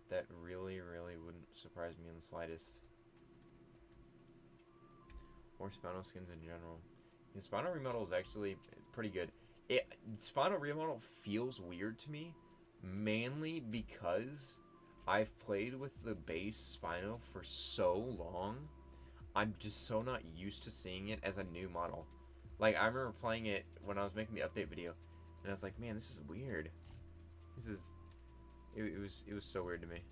S1: That really, really wouldn't surprise me in the slightest. Or Spino skins in general. The Spino remodel is actually pretty good. Spino remodel feels weird to me, mainly because I've played with the base Spino for so long. I'm just so not used to seeing it as a new model. Like, I remember playing it when I was making the update video, and I was like, man, this is weird. This is... It was so weird to me.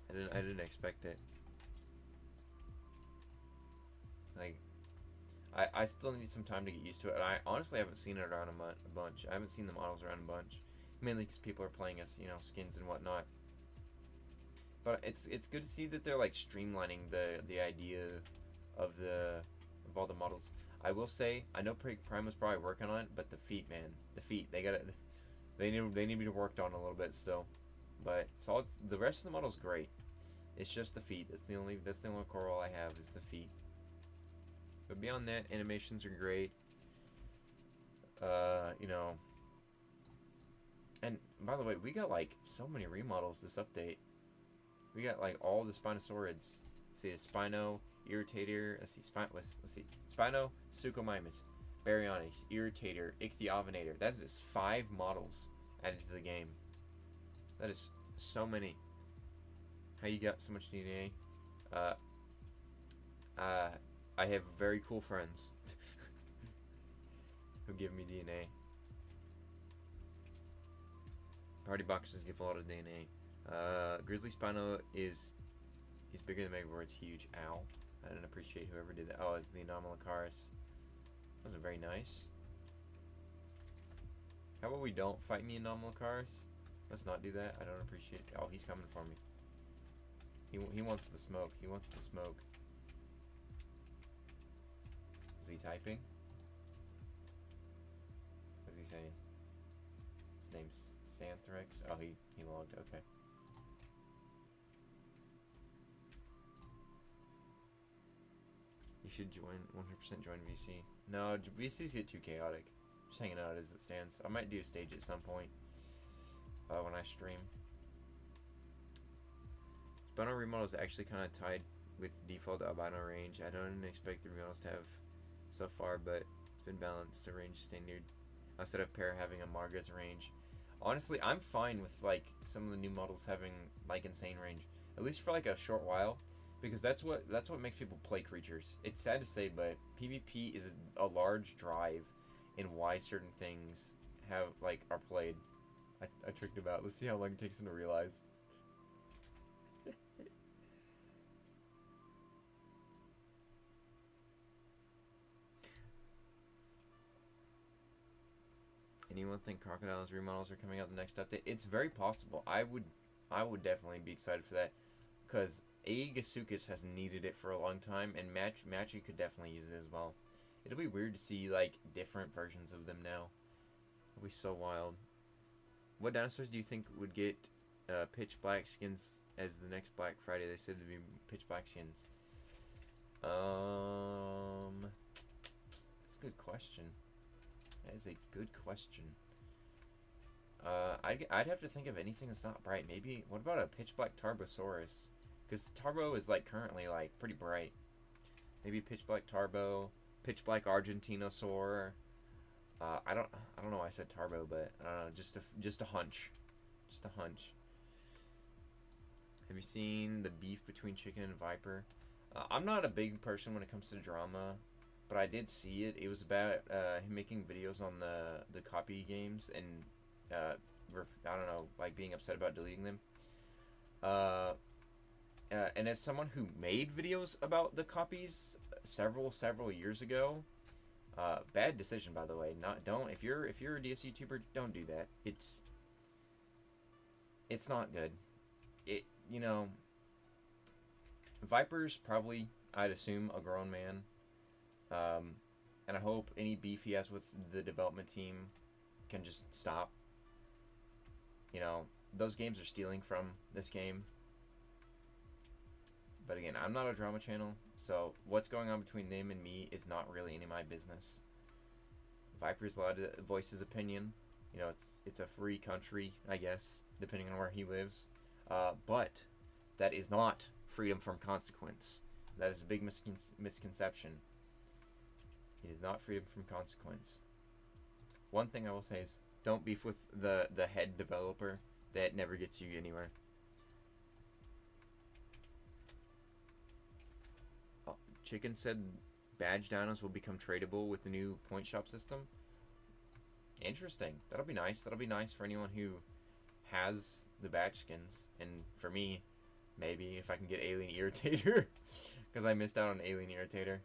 S1: I didn't expect it. Like, I still need some time to get used to it, and I honestly haven't seen it around a bunch. I haven't seen the models around a bunch. Mainly because people are playing as, you know, skins and whatnot. But it's good to see that they're like streamlining the idea of all the models. I will say, I know Prime was probably working on it, but the feet, man, the feet, they need to be worked on a little bit still. But solid, the rest of the model's great. It's just the feet. That's the only quarrel I have is the feet. But beyond that, animations are great. You know. And by the way, we got like so many remodels this update. We got like all the Spinosaurids. Let's see, Spino, Irritator. Let's see, Spino, Suchomimus, Baryonyx, Irritator, Ichthyovenator. That's just 5 models added to the game. That is so many. How you got so much DNA? I have very cool friends who give me DNA. Party boxes give a lot of DNA. Grizzly Spino he's bigger than Megavore. It's huge. Ow. I didn't appreciate whoever did that. Oh, it's the Anomalocaris. Wasn't very nice. How about we don't fight me, Anomalocaris? Let's not do that. I don't appreciate it. Oh, he's coming for me. He wants the smoke. He wants the smoke. Is he typing? What's he saying? His name's Santhrex. Oh, he logged. Okay. You should join 100% join VC. No, VCs get too chaotic. Just hanging out as it stands. I might do a stage at some point when I stream. Spino remodel is actually kind of tied with default albino range. I don't expect the remodels to have so far, but it's been balanced to range standard. Instead of Para having a Marga's range. Honestly, I'm fine with like some of the new models having like insane range, at least for like a short while, because that's what makes people play creatures. It's sad to say, but PvP is a large drive in why certain things are played. I tricked him out. Let's see how long it takes him to realize. Anyone think Crocodile's remodels are coming out the next update? It's very possible. I would definitely be excited for that, because Aegisuchus has needed it for a long time, and Machi could definitely use it as well. It'll be weird to see like different versions of them now. It'll be so wild. What dinosaurs do you think would get pitch black skins as the next Black Friday. They said there'd be pitch black skins. That's a good question. That is a good question. I'd have to think of anything that's not bright. Maybe, what about a pitch black Tarbosaurus? Because Tarbo is like currently like pretty bright. Maybe pitch black Tarbo, pitch black Argentinosaur. I don't know why I said Tarbo, but I don't know, just a hunch. Just a hunch. Have you seen the beef between Chicken and Viper? I'm not a big person when it comes to drama, but I did see it. It was about him making videos on the copy games and I don't know, like being upset about deleting them. And as someone who made videos about the copies several years ago, bad decision, by the way. If you're a DS YouTuber, don't do that. It's not good. You know, Viper's probably, I'd assume, a grown man. And I hope any beef he has with the development team can just stop. You know, those games are stealing from this game. But again, I'm not a drama channel, so what's going on between them and me is not really any of my business. Viper's allowed to voice his opinion. You know, it's a free country, I guess, depending on where he lives. But that is not freedom from consequence. That is a big misconception. It is not freedom from consequence. One thing I will say is, don't beef with the head developer. That never gets you anywhere. Chicken said badge dinos will become tradable with the new point shop system. Interesting. That'll be nice. That'll be nice for anyone who has the badge skins. And for me, maybe if I can get Alien Irritator. Because I missed out on Alien Irritator.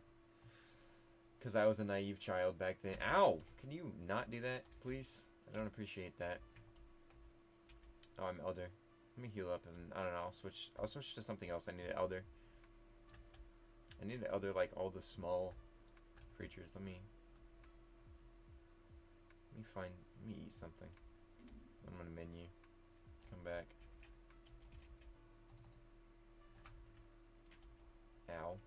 S1: Because I was a naive child back then. Ow! Can you not do that, please? I don't appreciate that. Oh, I'm Elder. Let me heal up and I don't know, I'll switch to something else. I need an Elder. I need an Elder like all the small creatures. Let me eat something. I'm on a menu. Come back. Ow.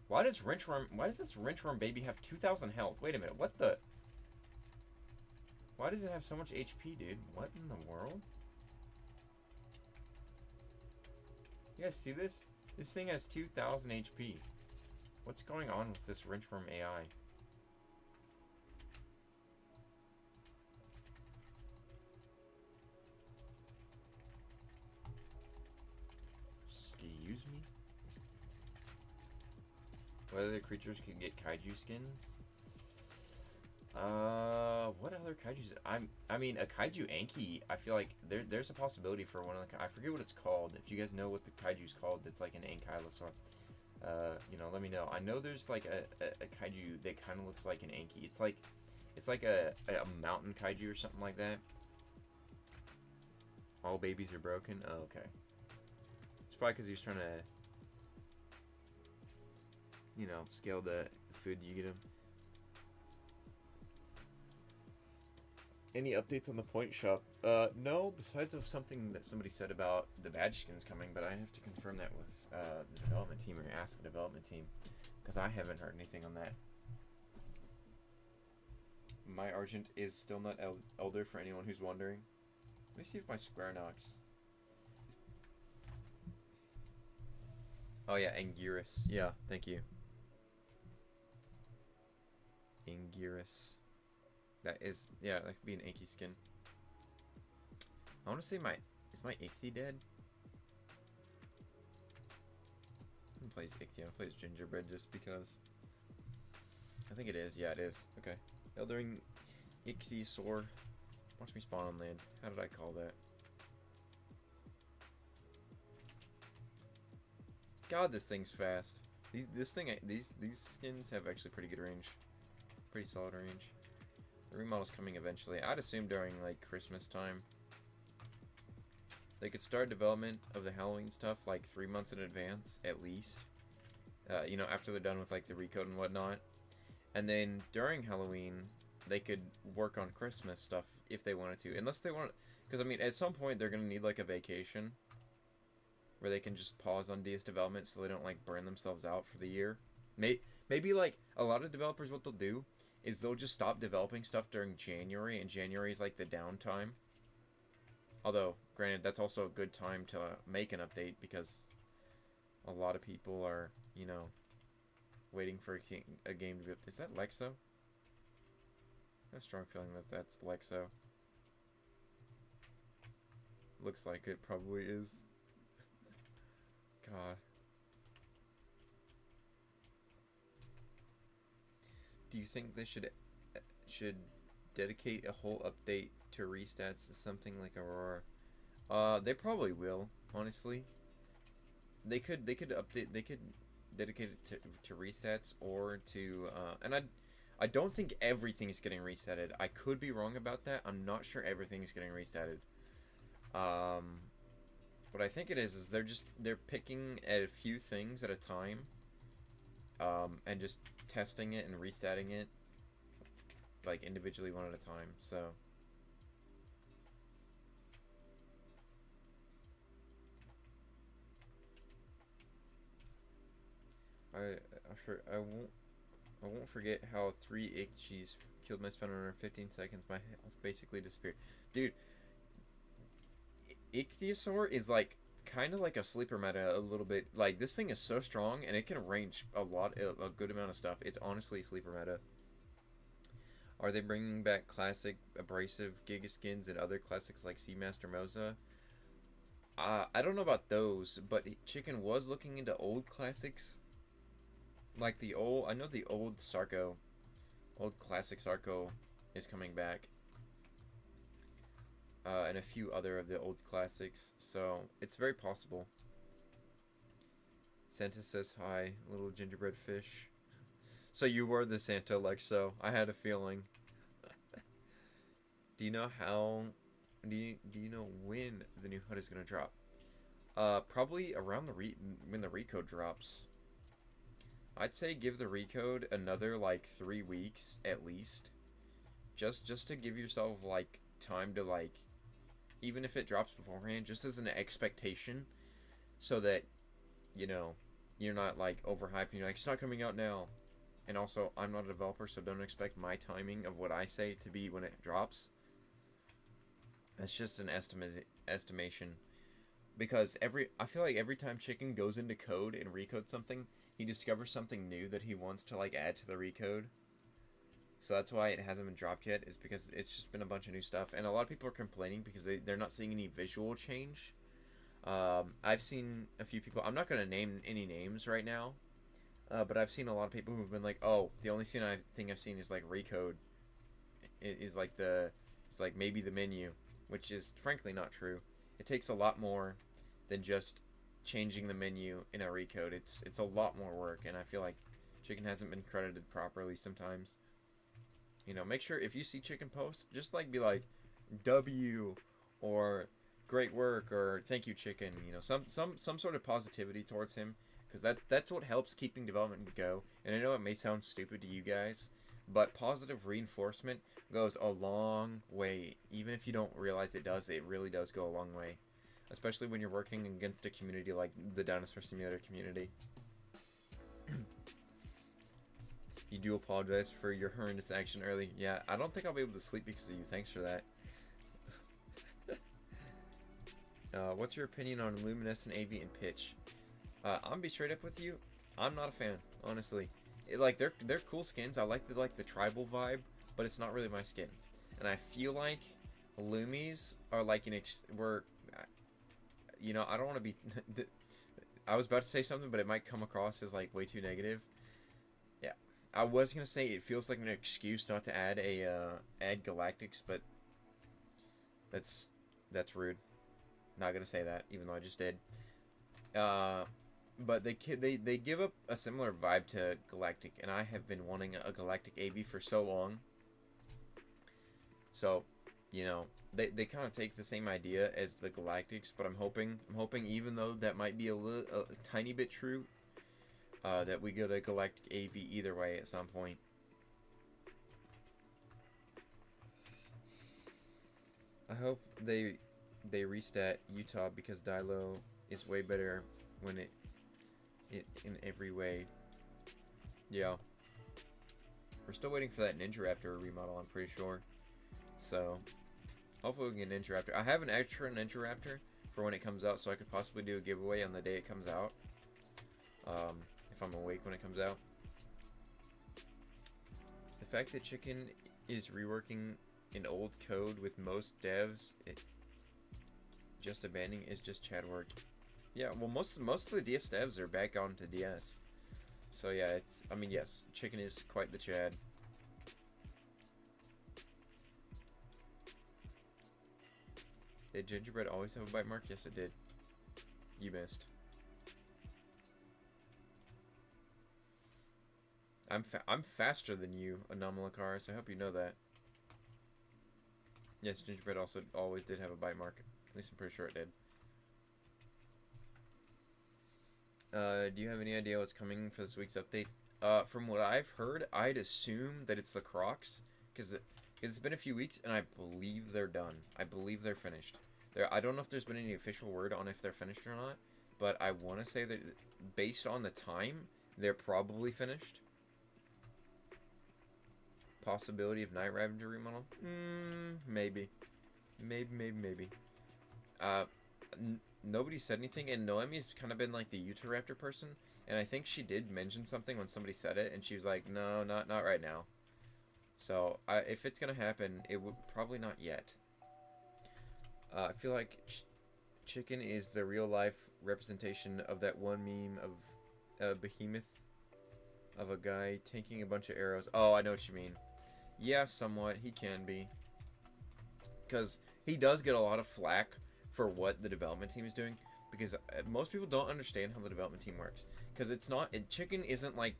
S1: Why does this wrenchworm baby have 2,000 health? Wait a minute, what the? Why does it have so much HP, dude? What in the world? You guys see this? This thing has 2,000 HP. What's going on with this wrenchworm AI? Excuse me? What other creatures can get kaiju skins? What other kaijus? I mean, a kaiju Anki, I feel like there's a possibility for one of the, I forget what it's called. If you guys know what the kaiju's called, that's like an Ankylosaur. You know, let me know. I know there's like a kaiju that kind of looks like an Anki. It's like a mountain kaiju or something like that. All babies are broken? Oh, okay. It's probably because he was trying to, you know, scale the food you get him. Any updates on the point shop? No, besides of something that somebody said about the badge skins coming, but I have to confirm that with the development team, or ask the development team, because I haven't heard anything on that. My Argent is still not Elder, for anyone who's wondering. Let me see if my Square knocks. Oh yeah, Anguirus. Yeah, thank you. Anguirus. That is, yeah, that could be an Anki skin. I want to say is my Ichthy dead? Who plays Ichthy? Who plays Gingerbread just because? I think it is. Yeah, it is. Okay. Eldering Ichthyosaur. Watch me spawn on land. How did I call that? God, this thing's fast. These skins have actually pretty good range. Pretty solid range. The remodel's coming eventually. I'd assume during like Christmas time. They could start development of the Halloween stuff like 3 months in advance at least. You know, after they're done with like the recode and whatnot. And then during Halloween, they could work on Christmas stuff if they wanted to, unless they want. Because I mean, at some point they're gonna need like a vacation where they can just pause on DS development so they don't like burn themselves out for the year. Maybe like a lot of developers, what they'll do is they'll just stop developing stuff during January, and January is like the downtime. Although, granted, that's also a good time to make an update because a lot of people are, you know, waiting for a game to be up. Is that Lexo? I have a strong feeling that that's Lexo. Looks like it probably is. God. Do you think they should dedicate a whole update to restats to something like Aurora? They probably will, honestly. They could update, they could dedicate it to restats or to and I don't think everything is getting resetted. I could be wrong about that. I'm not sure everything is getting resetted. What I think it is they're picking at a few things at a time, and just testing it and restatting it like individually one at a time. So I won't forget how 3 Ichi's killed my spell in 15 seconds. My health basically disappeared. Dude, Ichthyosaur is like kind of like a sleeper meta a little bit. Like, this thing is so strong and it can range a good amount of stuff. It's honestly sleeper meta. Are they bringing back classic abrasive Giga Skins and other classics like Seamaster Moza? I don't know about those, but Chicken was looking into old classics. Like I know the old Sarco, old classic Sarco is coming back. And a few other of the old classics, so it's very possible. Santa says hi, little gingerbread fish. So you were the Santa, like so. I had a feeling. Do you know how? Do you know when the new HUD is gonna drop? Probably around when the recode drops. I'd say give the recode another like 3 weeks at least, just to give yourself like time to like. Even if it drops beforehand, just as an expectation, so that, you know, you're not like overhyped and you're like, it's not coming out now. And also, I'm not a developer, so don't expect my timing of what I say to be when it drops. That's just an estimation. Because I feel like every time Chicken goes into code and recodes something, he discovers something new that he wants to like add to the recode. So that's why it hasn't been dropped yet, is because it's just been a bunch of new stuff. And a lot of people are complaining because they're not seeing any visual change. I've seen a few people, I'm not going to name any names right now, but I've seen a lot of people who've been like, oh, the only thing I've seen is like recode. It's like maybe the menu, which is frankly not true. It takes a lot more than just changing the menu in a recode. It's a lot more work, and I feel like Chicken hasn't been credited properly sometimes. You know, make sure if you see Chicken post, just like be like W or great work or thank you Chicken. You know, some sort of positivity towards him, because that's what helps keeping development go. And I know it may sound stupid to you guys, but positive reinforcement goes a long way. Even if you don't realize it does, it really does go a long way. Especially when you're working against a community like the Dinosaur Simulator community. You do apologize for your horrendous action early. Yeah, I don't think I'll be able to sleep because of you. Thanks for that. What's your opinion on Luminescent AV and Pitch? I'm gonna be straight up with you. I'm not a fan, honestly. They're cool skins. I like the tribal vibe, but it's not really my skin. And I feel like Lumies are like you know, I don't want to be. I was about to say something, but it might come across as like way too negative. Yeah, I was gonna say it feels like an excuse not to add Galactics, but that's rude. Not gonna say that, even though I just did. But they give up a similar vibe to Galactic, and I have been wanting a Galactic AV for so long. So, you know, they kind of take the same idea as the Galactics, but I'm hoping even though that might be a tiny bit true, that we get a Galactic AV either way at some point. I hope they restat Utah because Dilo is way better when it in every way. Yeah. We're still waiting for that Ninja Raptor remodel, I'm pretty sure. So, hopefully we can get Ninja Raptor. I have an extra Ninja Raptor for when it comes out, so I could possibly do a giveaway on the day it comes out. If I'm awake when it comes out. The fact that Chicken is reworking an old code with most devs just abandoning is just Chad work. Yeah, well, most of the DS devs are back onto DS. So yeah, I mean, yes, Chicken is quite the Chad. Did Gingerbread always have a bite mark? Yes, it did. You missed. I'm faster than you, Anomalakar, so I hope you know that. Yes, Gingerbread also always did have a bite mark. At least I'm pretty sure it did. Do you have any idea what's coming for this week's update? From what I've heard, I'd assume that it's the Crocs, because it's been a few weeks, and I believe they're done. I believe they're finished. I don't know if there's been any official word on if they're finished or not, but I want to say that based on the time, they're probably finished. Possibility of Night Ravager remodel? Maybe. Maybe. Nobody said anything, and Noemi's kind of been like the Utahraptor person, and I think she did mention something when somebody said it, and she was like, no, not right now. So, if it's gonna happen, it would probably not yet. I feel like Chicken is the real-life representation of that one meme of a behemoth of a guy tanking a bunch of arrows. Oh, I know what you mean. Yeah, somewhat. He can be. Because he does get a lot of flack for what the development team is doing. Because most people don't understand how the development team works. Because it's not... Chicken isn't like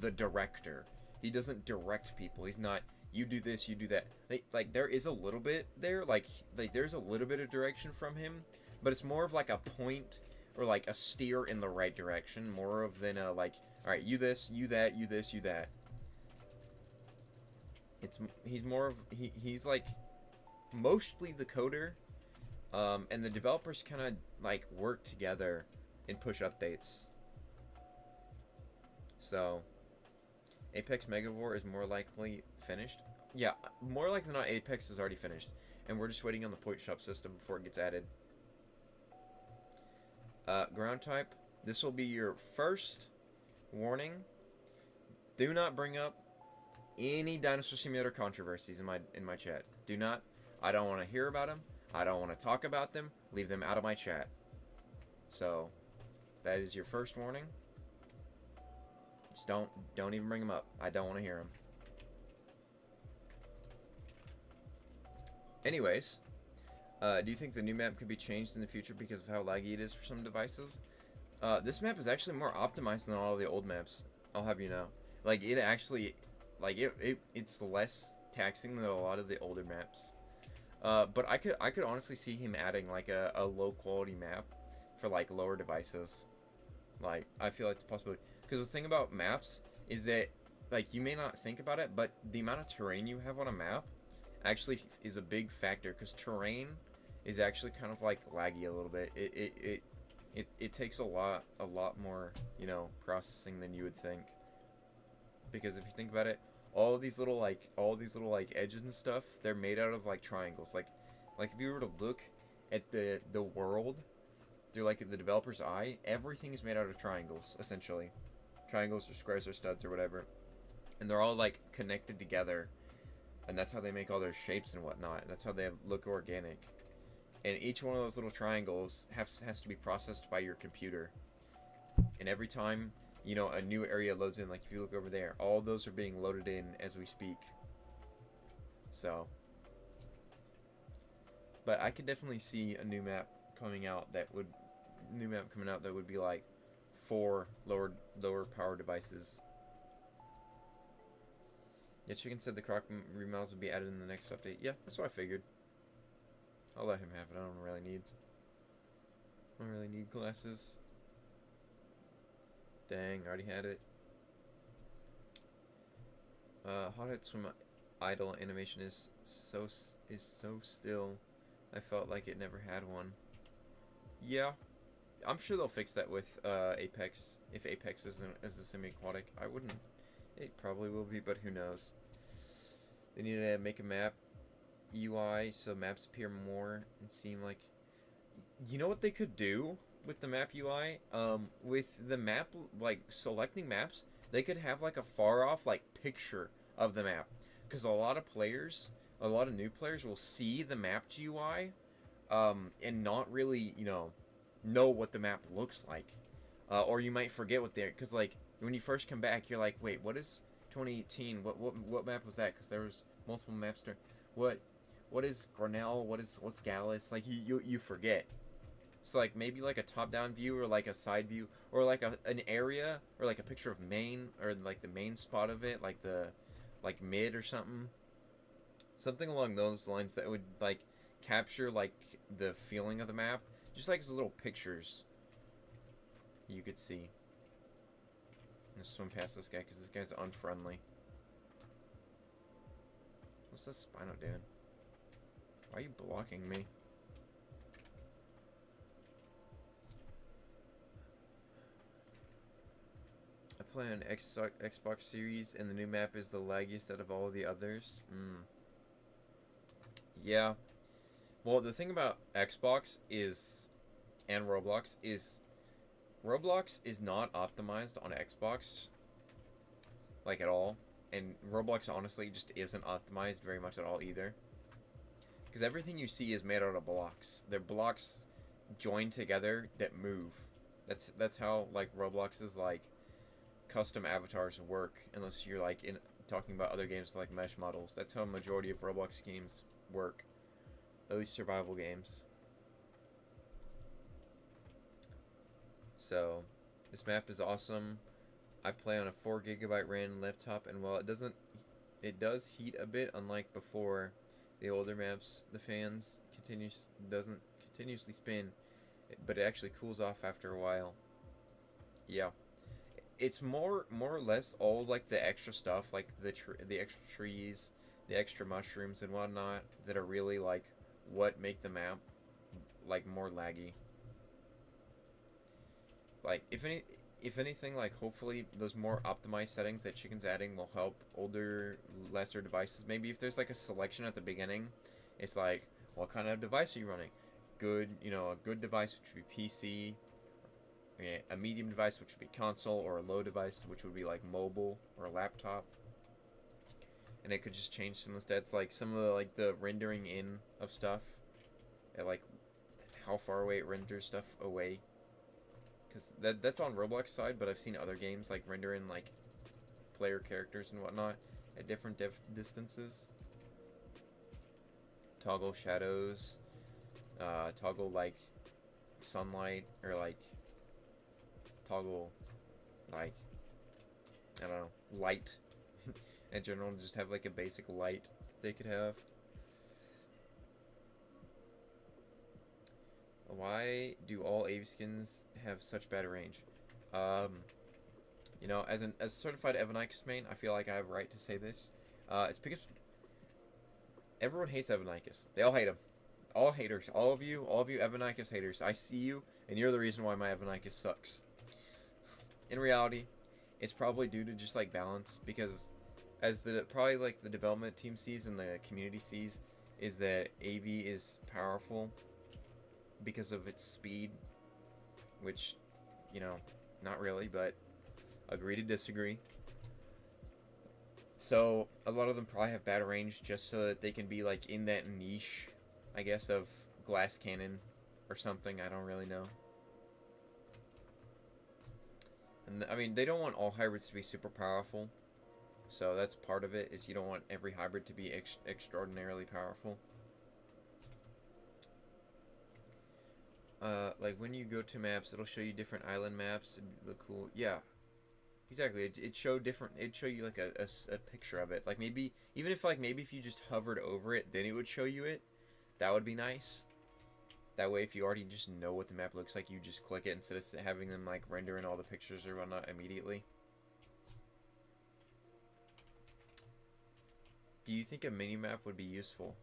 S1: the director. He doesn't direct people. He's not... You do this, you do that. Like there is a little bit there. Like there's a little bit of direction from him. But it's more of like a point... Or like a steer in the right direction. More of than a like... Alright, you this, you that, you this, you that. He's more of he's like mostly the coder, and the developers kind of like work together and push updates. So Apex Megavore is more likely finished. Yeah, more likely than not, Apex is already finished, and we're just waiting on the point shop system before it gets added. Ground type. This will be your first warning. Do not bring up any Dinosaur Simulator controversies in my chat. Do not. I don't want to hear about them. I don't want to talk about them. Leave them out of my chat. So, that is your first warning. Just don't even bring them up. I don't want to hear them. Anyways, do you think the new map could be changed in the future because of how laggy it is for some devices? This map is actually more optimized than all of the old maps. I'll have you know. Like, it actually... Like, it's less taxing than a lot of the older maps. But I could honestly see him adding, like, a low-quality map for, like, lower devices. Like, I feel like it's a possibility. Because the thing about maps is that, like, you may not think about it, but the amount of terrain you have on a map actually is a big factor. Because terrain is actually kind of, like, laggy a little bit. It takes a lot more, you know, processing than you would think. Because if you think about it, all these little edges and stuff, they're made out of like triangles. Like if you were to look at the world through like the developer's eye, everything is made out of triangles, essentially. Triangles or squares or studs or whatever. And they're all like connected together. And that's how they make all their shapes and whatnot. That's how they look organic. And each one of those little triangles has to be processed by your computer. And every time, you know, a new area loads in, like if you look over there, all those are being loaded in as we speak. So, but I could definitely see a new map coming out that would be like for lower power devices. Yeah, Chicken said the Croc remodels would be added in the next update. Yeah, that's what I figured. I'll let him have it. I don't really need glasses. Dang, I already had it. Hothead Swim idle animation is so still. I felt like it never had one. Yeah, I'm sure they'll fix that with Apex. If Apex isn't as a semi-aquatic, I wouldn't. It probably will be, but who knows? They need to make a map UI so maps appear more and seem like. You know what they could do with the map UI? With the map, like selecting maps, they could have like a far off like picture of the map, because a lot of new players will see the map GUI, and not really, know what the map looks like, or you might forget what they're, because like when you first come back, you're like, wait, what is 2018? What map was that? Because there was multiple maps there. What is Gornell? What's Gallus? Like you forget. So like maybe like a top-down view or like a side view or like an area or like a picture of main or like the main spot of it, like the mid or something. Something along those lines that would like capture like the feeling of the map, just like as little pictures you could see. I'm gonna swim past this guy because this guy's unfriendly. What's this Spino doing? Why are you blocking me? I play on Xbox Series, and the new map is the laggiest out of all the others. Yeah. Well, the thing about Xbox is, and Roblox is not optimized on Xbox, like at all. And Roblox honestly just isn't optimized very much at all either. Because everything you see is made out of blocks. They're blocks joined together that move. That's how like Roblox's like custom avatars work, unless you're like talking about other games like mesh models. That's how a majority of Roblox games work, at least survival games. So this map is awesome. I play on a 4 GB RAM laptop, and while it does heat a bit, unlike before the older maps, the fans doesn't continuously spin, but it actually cools off after a while. Yeah. It's more or less all like the extra stuff, like the extra trees, the extra mushrooms and whatnot, that are really like what make the map like more laggy. Like if anything, like hopefully those more optimized settings that Chicken's adding will help older, lesser devices. Maybe if there's like a selection at the beginning, it's like, what kind of device are you running? Good, a good device which would be PC. A medium device which would be console, or a low device which would be like mobile or a laptop. And it could just change some of the stats, like some of the the rendering in of stuff, and like how far away it renders stuff away. Because that's on Roblox side, but I've seen other games like render in like player characters and whatnot at different distances. Toggle shadows, toggle like sunlight, or like toggle like, I don't know, light in general. Just have like a basic light they could have. Why do all AV skins have such bad range? As a certified Evanicus main, I feel like I have a right to say this. It's because everyone hates Evanicus. They all hate him. All haters. All of you Evanicus haters. I see you, and you're the reason why my Evanicus sucks. In reality, it's probably due to just like balance, because as the development team sees and the community sees, is that AV is powerful because of its speed, which, not really, but agree to disagree. So a lot of them probably have bad range just so that they can be like in that niche, I guess, of glass cannon or something. I don't really know. And I mean, they don't want all hybrids to be super powerful, so that's part of it, is you don't want every hybrid to be extraordinarily powerful. Like when you go to maps, it'll show you different island maps. It'd look cool. Yeah, exactly. It'd show you like a picture of it. Like maybe, even if maybe if you just hovered over it, then it would show you it. That would be nice. That way, if you already just know what the map looks like, you just click it instead of having them like render in all the pictures or whatnot immediately. Do you think a mini map would be useful?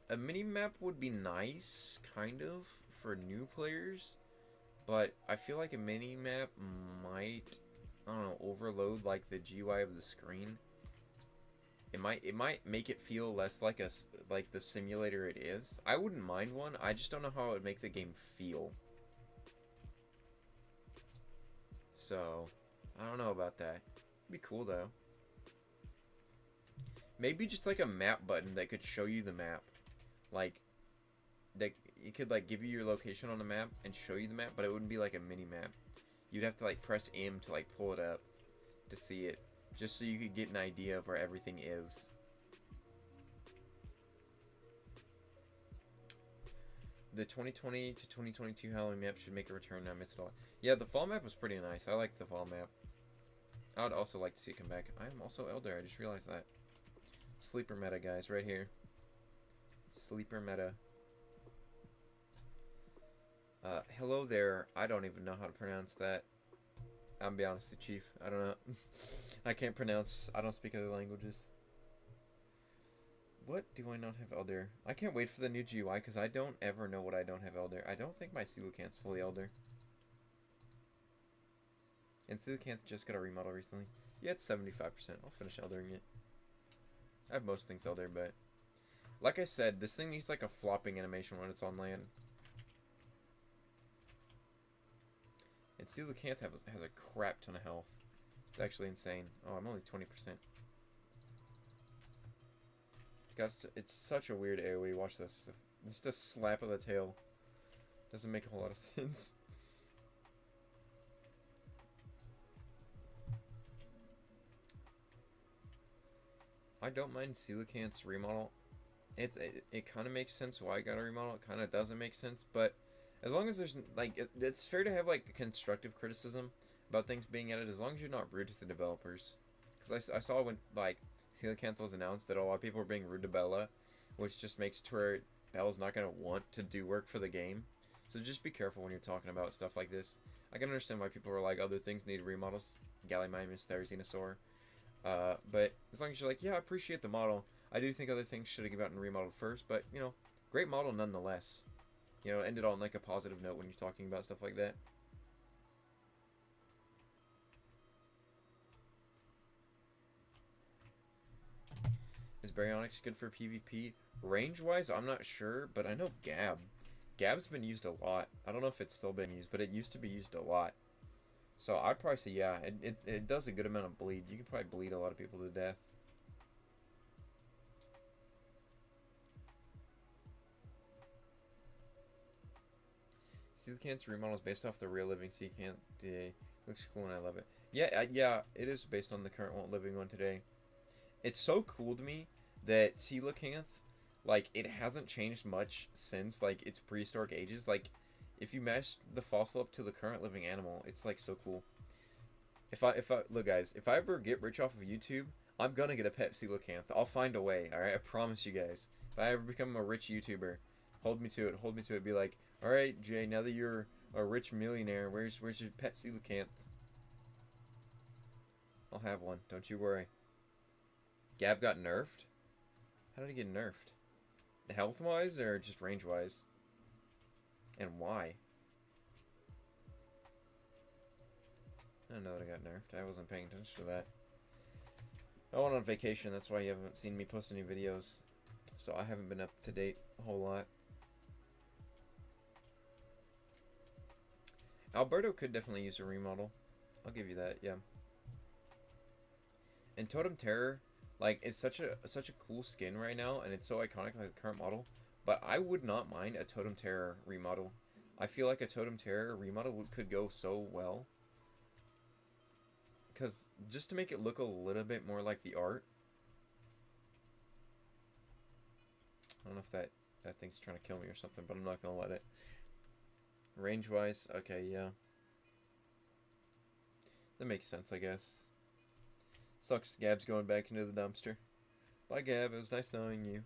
S1: A mini map would be nice, kind of, for new players, but I feel like a mini map might, I don't know, overload like the GUI of the screen. It might make it feel less like like the simulator it is. I wouldn't mind one. I just don't know how it would make the game feel. So, I don't know about that. It'd be cool though. Maybe just like a map button that could show you the map. Like, that it could like give you your location on the map and show you the map, but it wouldn't be like a mini map. You'd have to like press M to like pull it up to see it, just so you could get an idea of where everything is. The 2020 to 2022 Halloween map should make a return. I missed it all. Yeah, the fall map was pretty nice. I like the fall map. I would also like to see it come back. I am also Elder. I just realized that. Sleeper meta, guys, right here. Sleeper meta. Hello there. I don't even know how to pronounce that. I'm gonna be honest with you, Chief. I don't know. I can't pronounce. I don't speak other languages. What do I not have Elder? I can't wait for the new GUI because I don't ever know what I don't have Elder. I don't think my Coelacanth's fully Elder. And Coelacanth just got a remodel recently. Yeah, it's 75%. I'll finish Eldering it. I have most things Elder, but like I said, this thing needs like a flopping animation when it's on land. And Coelacanth has a crap ton of health. It's actually insane. Oh, I'm only 20%. It's such a weird AoE. Watch this. Just a slap of the tail. Doesn't make a whole lot of sense. I don't mind Coelacanth's remodel. It kind of makes sense why I got a remodel. It kind of doesn't make sense, but as long as there's like it's fair to have like constructive criticism about things being added, as long as you're not rude to the developers. Because I saw when like Coelacanth was announced that a lot of people were being rude to Bella, which just makes to where Bella's not going to want to do work for the game. So just be careful when you're talking about stuff like this. I can understand why people are like, other things need remodels. Gallimimus, Dinosaur. But as long as you're like, yeah, I appreciate the model. I do think other things should have gotten remodeled first, but, you know, great model nonetheless. You know, end it on like a positive note when you're talking about stuff like that. Is Baryonyx good for PvP? Range-wise, I'm not sure, but I know Gab. Gab's been used a lot. I don't know if it's still been used, but it used to be used a lot. So I'd probably say, yeah, it does a good amount of bleed. You can probably bleed a lot of people to death. Coelacanth's remodel is based off the real living Coelacanth today. Looks cool and I love it. Yeah, yeah, it is based on the current living one today. It's so cool to me that Coelacanth, like, it hasn't changed much since, like, its prehistoric ages. Like, if you match the fossil up to the current living animal, it's, like, so cool. Look, guys, if I ever get rich off of YouTube, I'm gonna get a pet Coelacanth. I'll find a way, alright? I promise you guys. If I ever become a rich YouTuber, hold me to it, be like, alright, Jay, now that you're a rich millionaire, where's your pet Coelacanth? I'll have one, don't you worry. Gab got nerfed? How did he get nerfed? Health-wise or just range-wise? And why? I don't know that I got nerfed. I wasn't paying attention to that. I went on vacation, that's why you haven't seen me post any videos. So I haven't been up to date a whole lot. Alberto could definitely use a remodel. I'll give you that, yeah. And Totem Terror, like, it's such a cool skin right now, and it's so iconic like the current model. But I would not mind a Totem Terror remodel. I feel like a Totem Terror remodel could go so well. Because just to make it look a little bit more like the art. I don't know if that thing's trying to kill me or something, but I'm not going to let it. Range-wise, okay, yeah. That makes sense, I guess. Sucks Gab's going back into the dumpster. Bye, Gab. It was nice knowing you.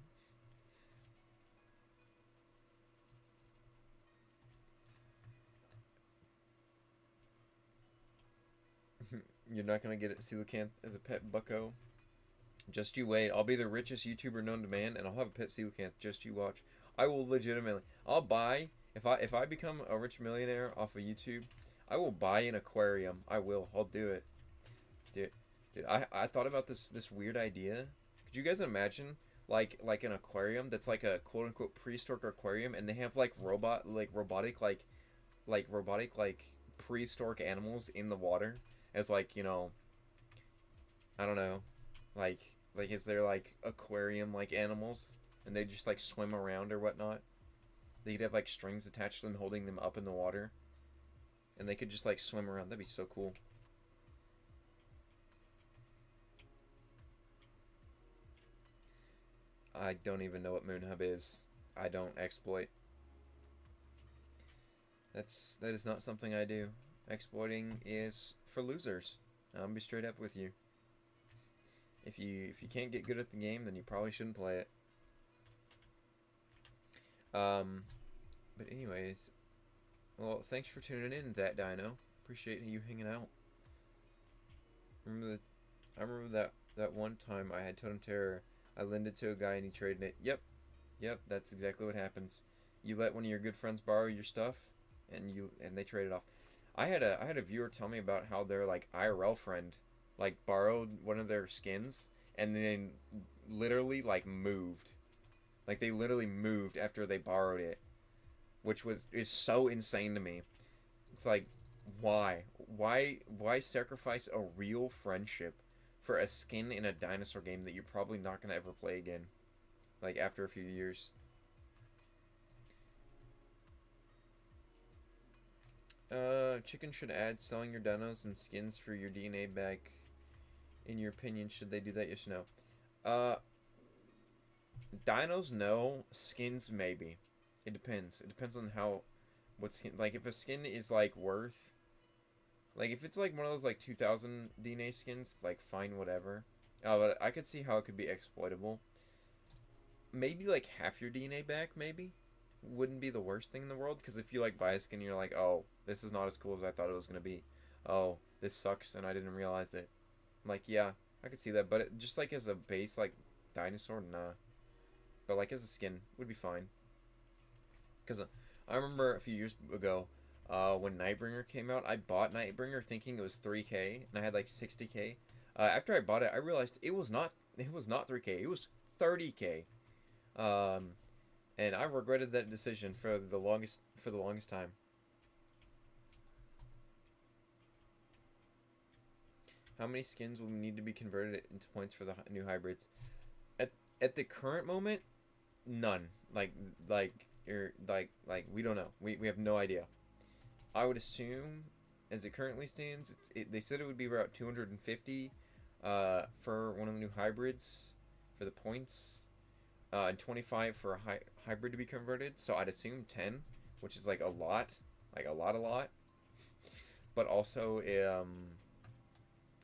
S1: You're not going to get it Coelacanth as a pet, bucko. Just you wait. I'll be the richest YouTuber known to man, and I'll have a pet coelacanth. Just you watch. I will legitimately. I'll buy if I become a rich millionaire off of YouTube. I will buy an aquarium. I will. I'll do it. Dude, I thought about this weird idea. Could you guys imagine like an aquarium that's like a quote unquote prehistoric aquarium, and they have like robotic prehistoric animals in the water as like, you know, I don't know, like is there like aquarium like animals, and they just like swim around or whatnot. They could have like strings attached to them holding them up in the water, and they could just like swim around. That'd be so cool. I don't even know what MoonHub is. I don't exploit. That is not something I do. Exploiting is for losers. I'll be straight up with you. If you can't get good at the game, then you probably shouldn't play it. But anyways, well, thanks for tuning in, that Dino. Appreciate you hanging out. I remember that one time I had Totem Terror. I lent it to a guy and he traded it. Yep, that's exactly what happens. You let one of your good friends borrow your stuff, and they trade it off. I had a viewer tell me about how their like IRL friend like borrowed one of their skins and then literally like moved. Like they literally moved after they borrowed it, which is so insane to me. It's like, why? Why sacrifice a real friendship for a skin in a dinosaur game that you're probably not gonna ever play again, like after a few years? Chicken should add selling your dinos and skins for your DNA back. In your opinion, should they do that? Yes or no? Dinos, no. Skins, maybe. It depends. It depends on what skin. Like, if a skin is like worth, like if it's like one of those like 2000 DNA skins, like fine, whatever. But I could see how it could be exploitable. Maybe like half your DNA back, maybe wouldn't be the worst thing in the world, because if you like buy a skin, you're like, oh, this is not as cool as I thought it was gonna be. Oh, this sucks, and I didn't realize it. Like, yeah, I could see that, but just like as a base, like dinosaur, nah. But like as a skin, would be fine. Because I remember a few years ago, when Nightbringer came out, I bought Nightbringer thinking it was 3K, and I had like 60K. After I bought it, I realized it was not 3K, it was 30K. And I regretted that decision for the longest time. How many skins will need to be converted into points for the new hybrids? At the current moment, none. Like we don't know. We have no idea. I would assume, as it currently stands, they said it would be about 250 for one of the new hybrids for the points, and 25 for a hybrid to be converted. So I'd assume 10, which is like a lot, a lot. But also,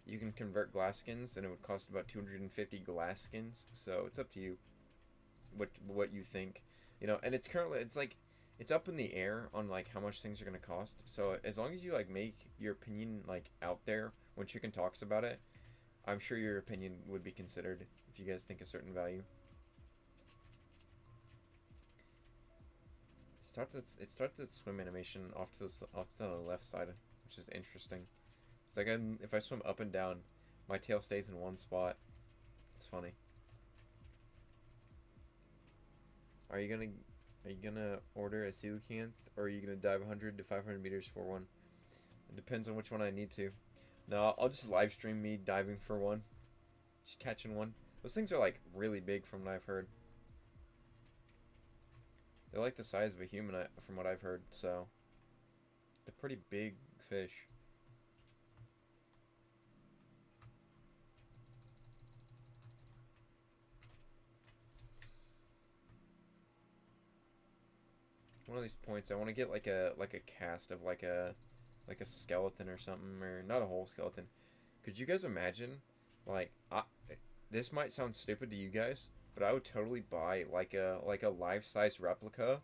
S1: you can convert glass skins, and it would cost about 250 glass skins. So it's up to you what you think, you know. And it's up in the air on like how much things are gonna cost. So as long as you like make your opinion like out there when Chicken talks about it, I'm sure your opinion would be considered if you guys think a certain value. It starts its swim animation off to the left side, which is interesting. It's like if I swim up and down, my tail stays in one spot. It's funny. Are you gonna order a coelacanth, or are you gonna dive 100 to 500 meters for one? It depends on which one I need to. No, I'll just live stream me diving for one, just catching one. Those things are like really big from what I've heard. They're like the size of a human from what I've heard, so they're pretty big fish. One of these points, I want to get like a cast of like a skeleton or something, or not a whole skeleton. Could you guys imagine, like, this might sound stupid to you guys, but I would totally buy like a life-size replica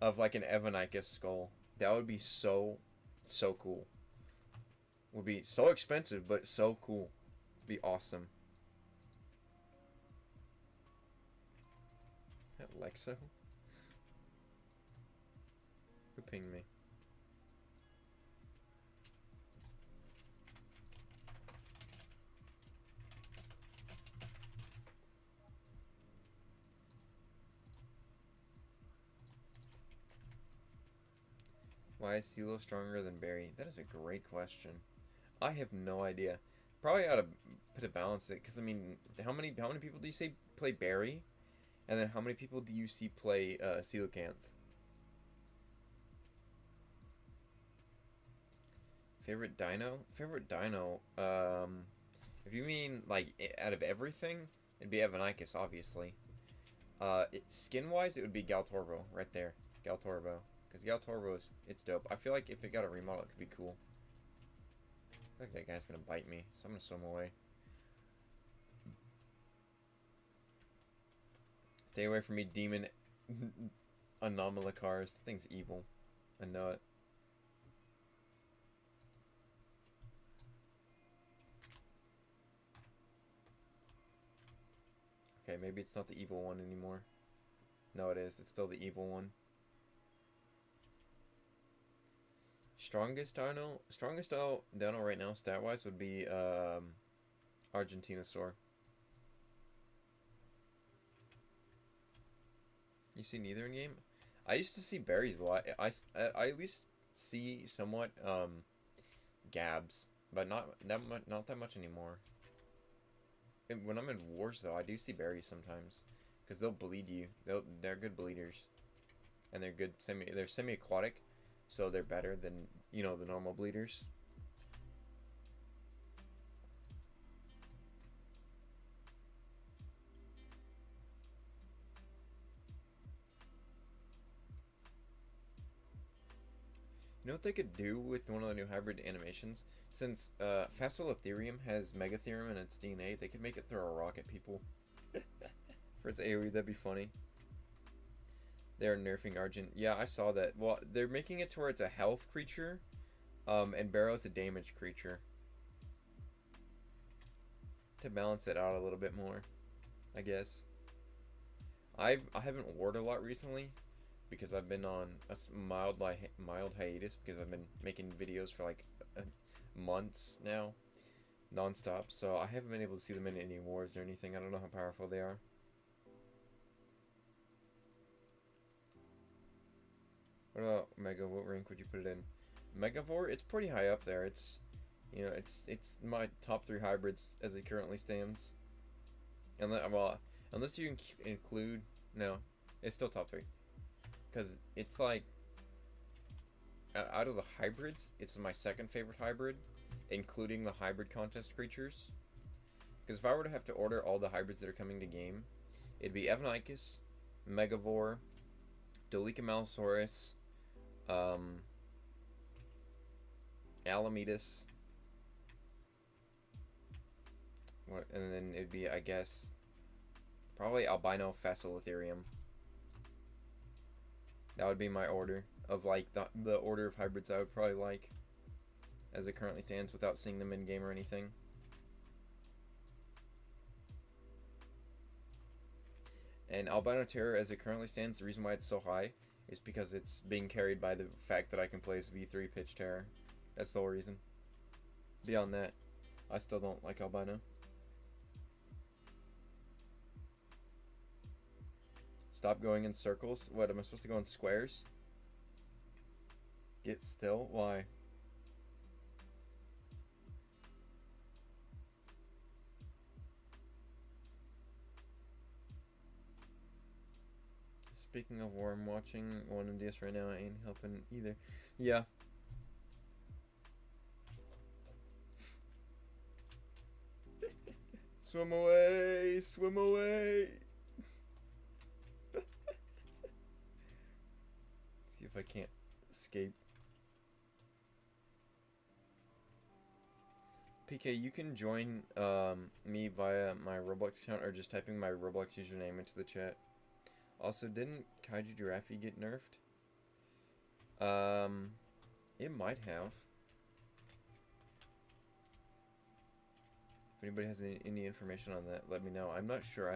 S1: of like an Evanicus skull. That would be so cool. Would be so expensive, but so cool. Be awesome. Lexo? Who pinged me? Why is CeeLo stronger than Bary? That is a great question. I have no idea. Probably ought to put a balance it, because I mean, how many people do you say play Bary, and then how many people do you see play Coelacanth? Favorite dino? Favorite dino? If you mean like out of everything, it'd be Evanicus, obviously. Skin-wise, it would be Galtorvo right there. Galtorvo. Because Galtorvo's, it's dope. I feel like if it got a remodel, it could be cool. I feel like that guy's gonna bite me, so I'm gonna swim away. Stay away from me, demon Anomalacars. The thing's evil. I know it. Okay, maybe it's not the evil one anymore. No, it is. It's still the evil one. Strongest dino? Strongest dino right now, stat-wise, would be Argentinosaur. You see neither in game? I used to see berries a lot. I at least see somewhat Gabs, but not that much anymore. When I'm in wars though, I do see berries sometimes, because they'll bleed you. They're good bleeders, and they're semi-aquatic, so they're better than, you know, the normal bleeders. You know what they could do with one of the new hybrid animations? Since Facilitherium has Megatherium in its DNA, they could make it throw a rock at people. For its AoE, that'd be funny. They're nerfing Argent. Yeah, I saw that. Well, they're making it to where it's a health creature, and Barrow's a damage creature. To balance it out a little bit more, I guess. I haven't warred a lot recently, because I've been on a mild hiatus, because I've been making videos for like months now, non-stop, so I haven't been able to see them in any wars or anything. I don't know how powerful they are. What about Mega? What rank would you put it in? Megavore, it's pretty high up there. It's, you know, it's my top 3 hybrids as it currently stands. Unless you include, no, it's still top 3. Because it's like, out of the hybrids, it's my second favorite hybrid, including the hybrid contest creatures. Because if I were to have to order all the hybrids that are coming to game, it'd be Evanicus, Megavore, Dolichomalosaurus, Alametus, and then it'd be, I guess, probably Albino Facilitherium. That would be my order of like the order of hybrids I would probably like, as it currently stands, without seeing them in game or anything. And Albino Terror, as it currently stands, the reason why it's so high is because it's being carried by the fact that I can play as V3 Pitch Terror. That's the whole reason. Beyond that, I still don't like Albino. Stop going in circles. What, am I supposed to go in squares? Get still? Why? Speaking of war, I'm watching one of these right now. I ain't helping either. Yeah. Swim away! Swim away! See if I can't escape. PK, you can join me via my Roblox account, or just typing my Roblox username into the chat. Also, didn't Kaiju Giraffe get nerfed? It might have. If anybody has any information on that, let me know. I'm not sure.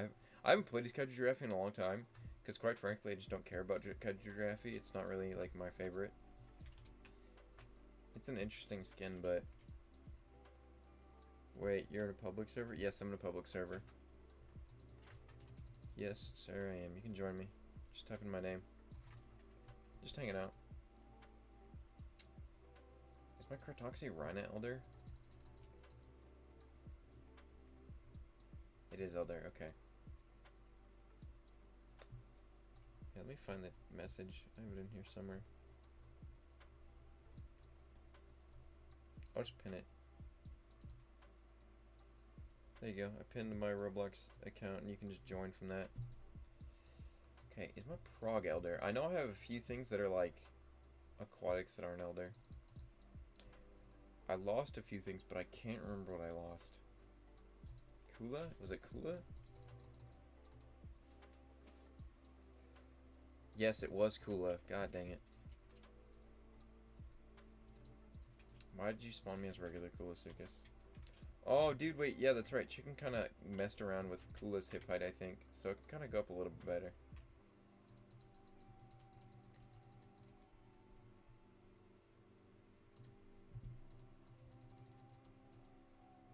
S1: I haven't played as Kaiju Giraffe in a long time, Because quite frankly, I just don't care about cartography. It's not really like my favorite. It's an interesting skin, but... Wait, you're in a public server? Yes, I'm in a public server. Yes, sir, I am. You can join me. Just type in my name. Just hanging out. Is my Cartoxy Rhina Elder? It is Elder, okay. Yeah, let me find the message. I have it in here somewhere. I'll just pin it. There you go. I pinned my Roblox account and you can just join from that. Okay, is my Prog Elder? I know I have a few things that are like aquatics that aren't Elder. I lost a few things, but I can't remember what I lost. Kula? Was it Kula? Yes, it was Kula. God dang it. Why did you spawn me as regular Kula Sukas? Oh, dude, wait. Yeah, that's right. Chicken kind of messed around with Kula's hip height, I think. So it can kind of go up a little bit better.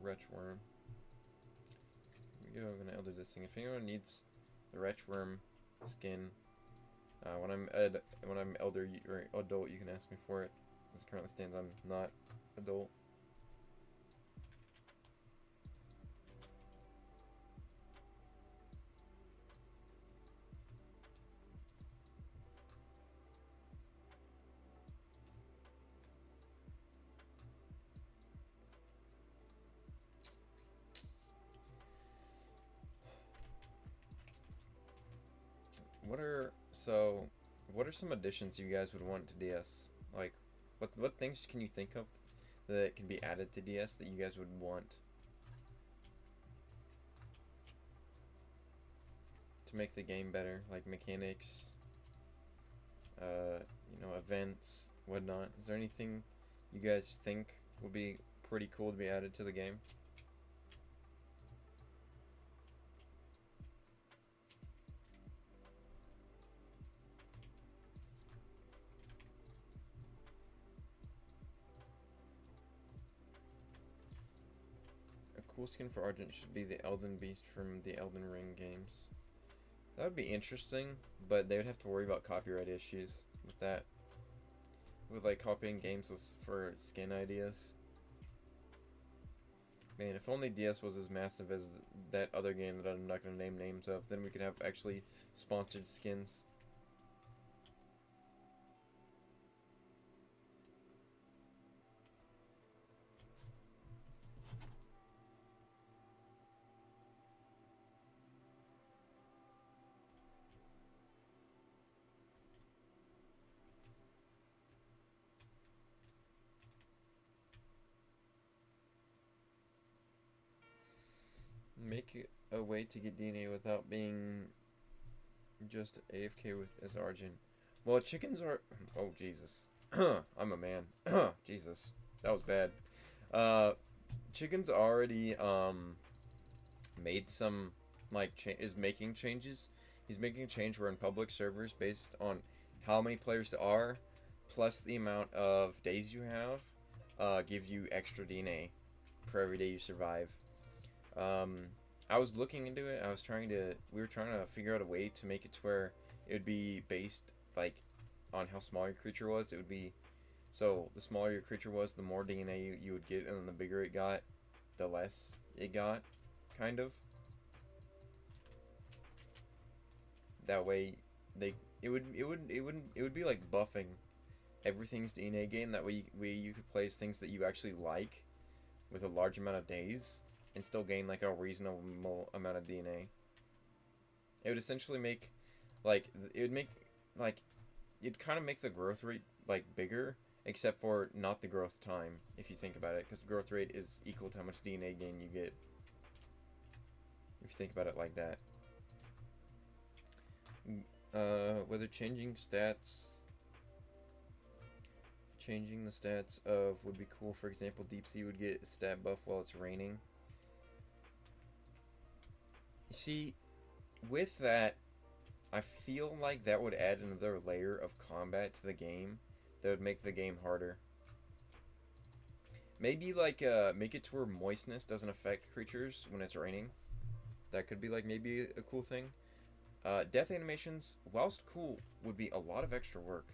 S1: Wretch Worm. I'm gonna elder this thing. If anyone needs the Wretch Worm skin, when I'm elder or adult, you can ask me for it. As it currently stands, I'm not adult. What are some additions you guys would want to DS? Like, what things can you think of that can be added to DS that you guys would want to make the game better? Like mechanics, you know, events, whatnot. Is there anything you guys think would be pretty cool to be added to the game? Cool skin for Argent should be the Elden Beast from the Elden Ring games. That would be interesting, but they would have to worry about copyright issues with that. With like copying games for skin ideas. Man, if only DS was as massive as that other game that I'm not going to name names of, then we could have actually sponsored skins. Make a way to get DNA without being just AFK with as Argent. Well, chickens are... Oh, Jesus. I'm a man. Jesus. That was bad. Chicken's already, made some, like, is making changes. He's making a change where in public servers, based on how many players there are, plus the amount of days you have, give you extra DNA for every day you survive. I was looking into it. We were trying to figure out a way to make it to where it would be based, like, on how small your creature was. It would be, so the smaller your creature was, the more DNA you would get, and then the bigger it got, the less it got, kind of. That way, it would be like buffing everything's DNA gain. That way you could place things that you actually like with a large amount of days and still gain like a reasonable amount of DNA. It would essentially make, like, it'd kind of make the growth rate like bigger, except for not the growth time, if you think about it, because growth rate is equal to how much DNA gain you get, if you think about it like that. Whether changing the stats of would be cool. For example, Deep Sea would get a stat buff while it's raining. See, with that, I feel like that would add another layer of combat to the game that would make the game harder. Maybe like make it to where moistness doesn't affect creatures when it's raining. That could be like maybe a cool thing. Death animations, whilst cool, would be a lot of extra work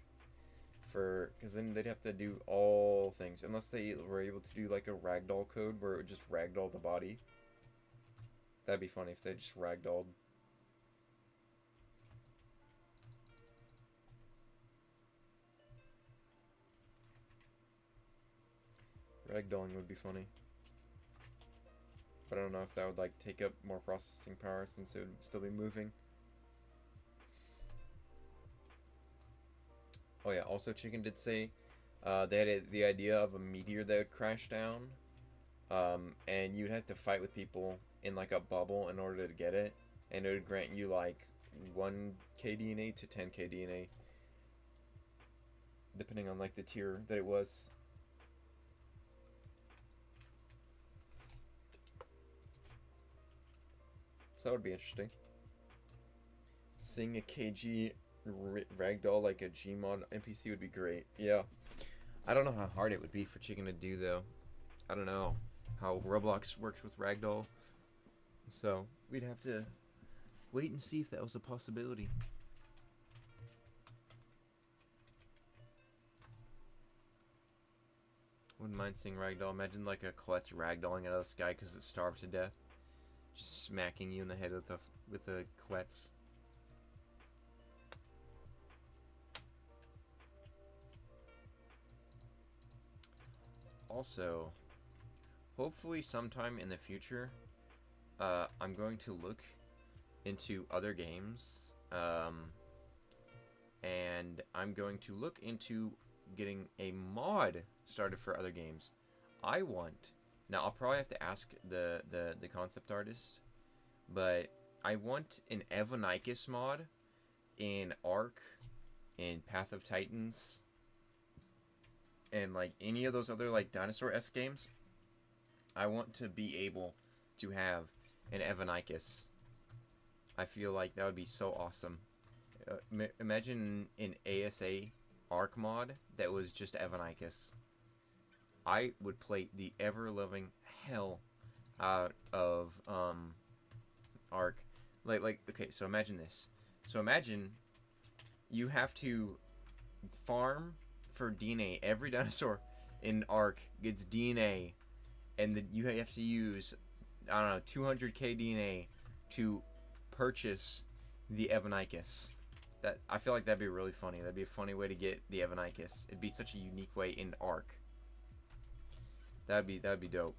S1: for, because then they'd have to do all things unless they were able to do like a ragdoll code where it would just ragdoll the body. That'd be funny if they just ragdolled. Ragdolling would be funny. But I don't know if that would like take up more processing power since it would still be moving. Oh yeah, also Chicken did say they had the idea of a meteor that would crash down, and you'd have to fight with people in like a bubble in order to get it, and it would grant you like 1k DNA to 10k DNA, depending on like the tier that it was. So that would be interesting. Seeing a KG ragdoll like a Gmod NPC would be great. Yeah. I don't know how hard it would be for Chicken to do though. I don't know how Roblox works with ragdoll. So we'd have to wait and see if that was a possibility. Wouldn't mind seeing ragdoll. Imagine like a Quetz ragdolling out of the sky because it's starved to death. Just smacking you in the head with a Quetz. Also, hopefully sometime in the future, I'm going to look into other games, and I'm going to look into getting a mod started for other games. I want, now I'll probably have to ask the concept artist, but I want an Evanicus mod in Ark, in Path of Titans, and like any of those other like dinosaur-esque games. I want to be able to have an Evanicus. I feel like that would be so awesome. Imagine an ASA Ark mod that was just Evanicus. I would play the ever-loving hell out of Ark. Like okay, so imagine this. So imagine you have to farm for DNA. Every dinosaur in Ark gets DNA, and then you have to use, I don't know, 200k DNA to purchase the Evanicus. That, I feel like that'd be really funny. That'd be a funny way to get the Evanicus. It'd be such a unique way in Ark. That'd be dope.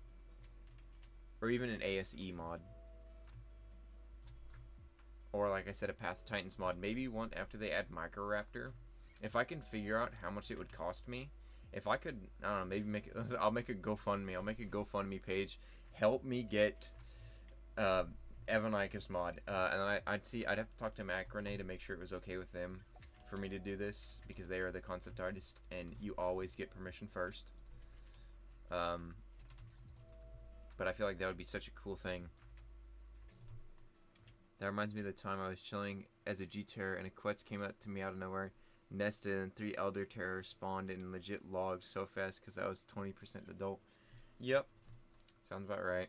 S1: Or even an ASE mod. Or like I said, a Path of Titans mod. Maybe one after they add Microraptor. If I can figure out how much it would cost me, if I could, I don't know, maybe make it, I'll make a GoFundMe. I'll make a GoFundMe page. Help me get Evanicus mod. And then I'd have to talk to Macrone to make sure it was okay with them for me to do this, because they are the concept artist and you always get permission first. But I feel like that would be such a cool thing. That reminds me of the time I was chilling as a G-Terror and a Quetz came up to me out of nowhere, nested, and 3 Elder Terrors spawned in legit logs so fast because I was 20% adult. Yep. Sounds about right.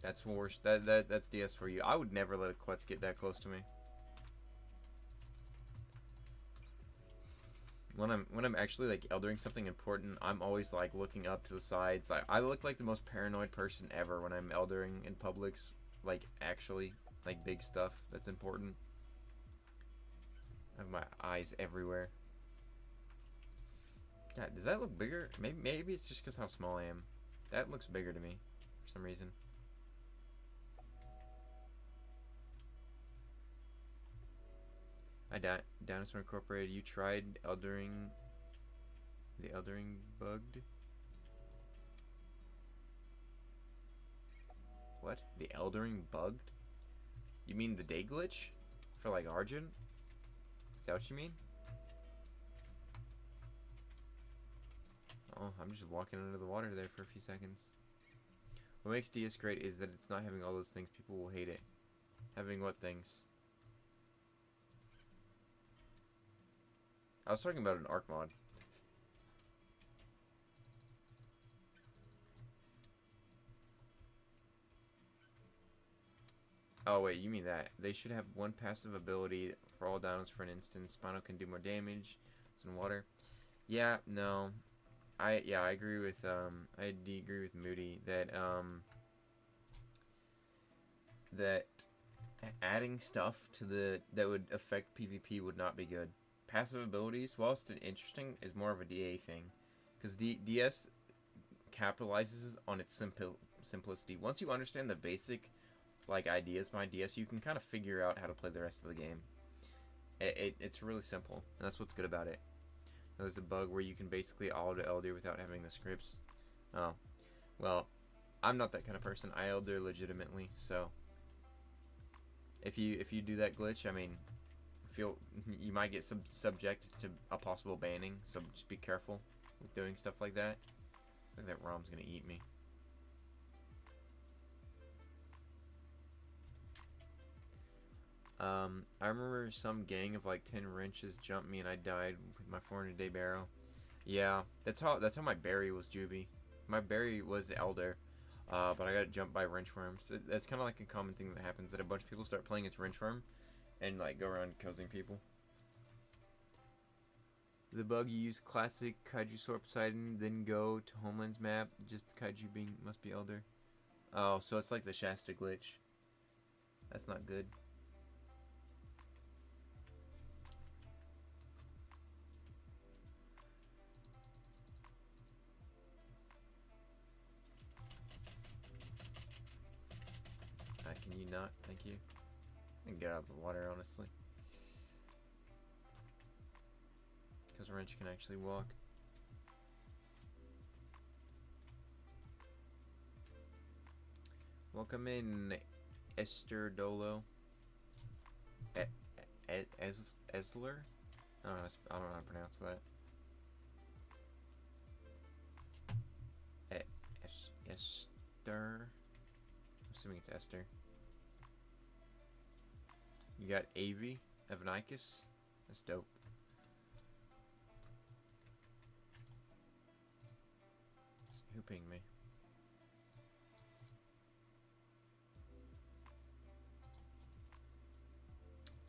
S1: That's worse. That's DS for you. I would never let a Quetz get that close to me. When I'm actually like eldering something important, I'm always like looking up to the sides. I look like the most paranoid person ever when I'm eldering in Publix. Like actually, like big stuff that's important. I have my eyes everywhere. God, does that look bigger? Maybe it's just because how small I am. That looks bigger to me for some reason. Dinosaur Incorporated, you tried eldering the eldering bugged? What? The eldering bugged? You mean the day glitch? For like Argent? Is that what you mean? Oh, I'm just walking under the water there for a few seconds. What makes DS great is that it's not having all those things. People will hate it. Having what things? was talking about an Arc mod. Oh wait, you mean that. They should have one passive ability for all dinos for an instant. Spino can do more damage. It's in water. Yeah, no. I agree with I agree with Moody that that adding stuff to that would affect PvP would not be good. Passive abilities, whilst interesting, is more of a DA thing, because DS capitalizes on its simplicity. Once you understand the basic like ideas behind DS, you can kind of figure out how to play the rest of the game. It's really simple, and that's what's good about it. There's a bug where you can basically auto Elder without having the scripts. Oh, well, I'm not that kind of person. I Elder legitimately, so if you do that glitch, I mean, you might get subjected to a possible banning. So just be careful with doing stuff like that. I think that ROM's gonna eat me. I remember some gang of like 10 wrenches jumped me and I died with my 400-day barrow. Yeah, that's how my bary was, Juby. My bary was the Elder, but I got jumped by wrench worms. That's kind of like a common thing that happens, that a bunch of people start playing as wrench worm and like go around causing people. The bug, you use classic Kaiju Sword Poseidon, then go to Homeland's map. Just Kaiju must be Elder. Oh, so it's like the Shasta glitch. That's not good. Can you not? Thank you. And get out of the water, honestly. Because Wrench can actually walk. Welcome in, Esther Dolo. Esler? I don't know how to pronounce that. Esther? I'm assuming it's Esther. You got Avi, Evanicus. That's dope. Who pinged me?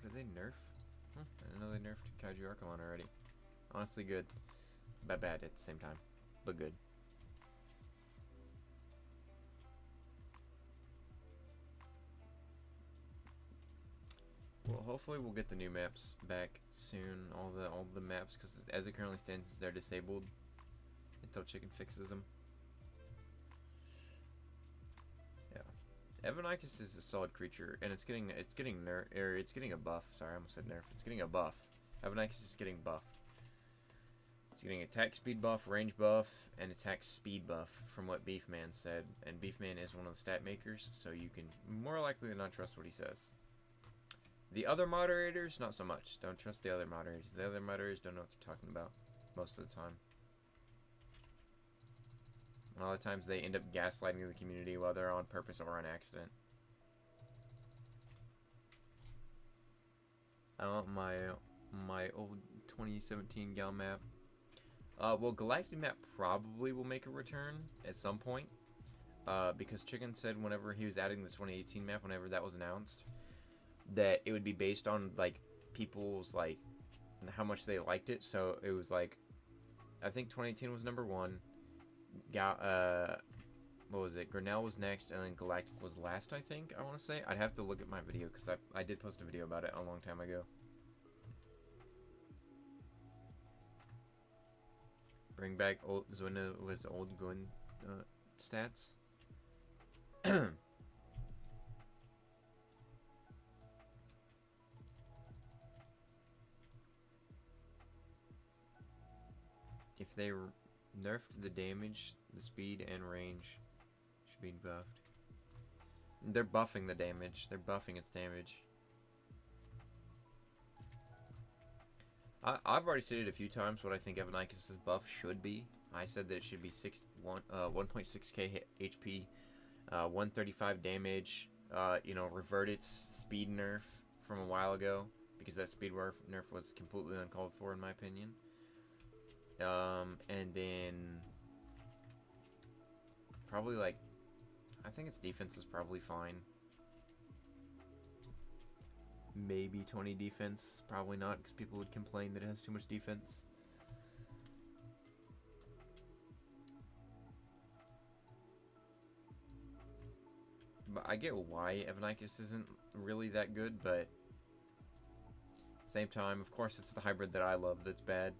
S1: What did they nerf? I didn't know they nerfed Kaiju Archelon already. Honestly good. But bad at the same time. But good. Well, hopefully we'll get the new maps back soon. All the maps, because as it currently stands, they're disabled until Chicken fixes them. Yeah, Evanicus is a solid creature, and it's getting a buff. Sorry, I almost said nerf. It's getting a buff. Evanicus is getting buffed. It's getting attack speed buff, range buff, and attack speed buff, from what Beefman said. And Beefman is one of the stat makers, so you can more likely than not trust what he says. The other moderators, not so much. Don't trust the other moderators. The other moderators don't know what they're talking about most of the time. And a lot of times they end up gaslighting the community, whether on purpose or on accident. I want my old 2017 Gal map. Well, Galactic map probably will make a return at some point. Because Chicken said whenever he was adding the 2018 map, whenever that was announced, that it would be based on like people's like how much they liked it. So it was like, I think 2018 was number 1. What was it? Grinnell was next, and then Galactic was last, I think. I want to say. I'd have to look at my video because I did post a video about it a long time ago. Bring back old Zwina with old Gwyn stats. If they nerfed the damage, the speed, and range should be buffed. They're buffing the damage. They're buffing its damage. I've already stated a few times what I think Evanicus' buff should be. I said that it should be 1.6k HP, 135 damage. You know, revert its speed nerf from a while ago, because that speed nerf was completely uncalled for in my opinion. And then probably like, I think its defense is probably fine. Maybe 20 defense, probably not, because people would complain that it has too much defense. But I get why Evanicus isn't really that good, but same time, of course, it's the hybrid that I love that's bad.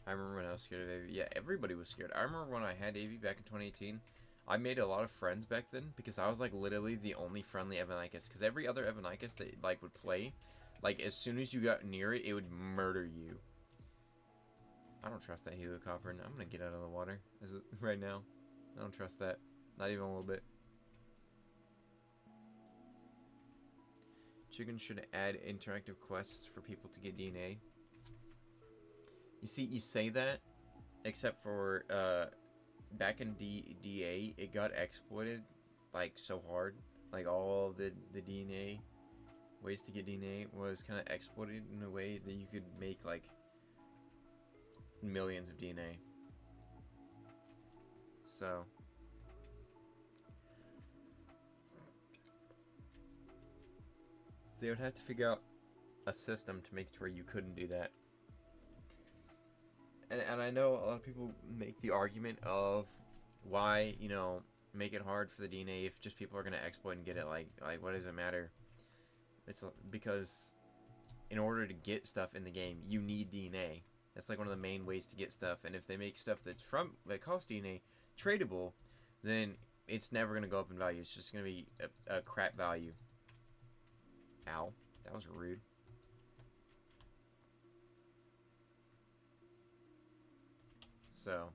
S1: I remember when I was scared of AV. Yeah, everybody was scared. I remember when I had AV back in 2018. I made a lot of friends back then because I was like literally the only friendly Evanicus. Because every other Evanicus that like would play, like as soon as you got near it, it would murder you. I don't trust that Heliocopter. I'm gonna get out of the water. Is it right now? I don't trust that. Not even a little bit. Chicken should add interactive quests for people to get DNA. You see, you say that, except for back in DA, it got exploited like so hard. Like all the DNA ways to get DNA was kind of exploited in a way that you could make like millions of DNA. So they would have to figure out a system to make it to where you couldn't do that. And I know a lot of people make the argument of why, you know, make it hard for the DNA if just people are going to exploit and get it. Like what does it matter? It's because in order to get stuff in the game, you need DNA. That's like one of the main ways to get stuff. And if they make stuff that costs DNA tradable, then it's never going to go up in value. It's just going to be a crap value. Ow. That was rude. So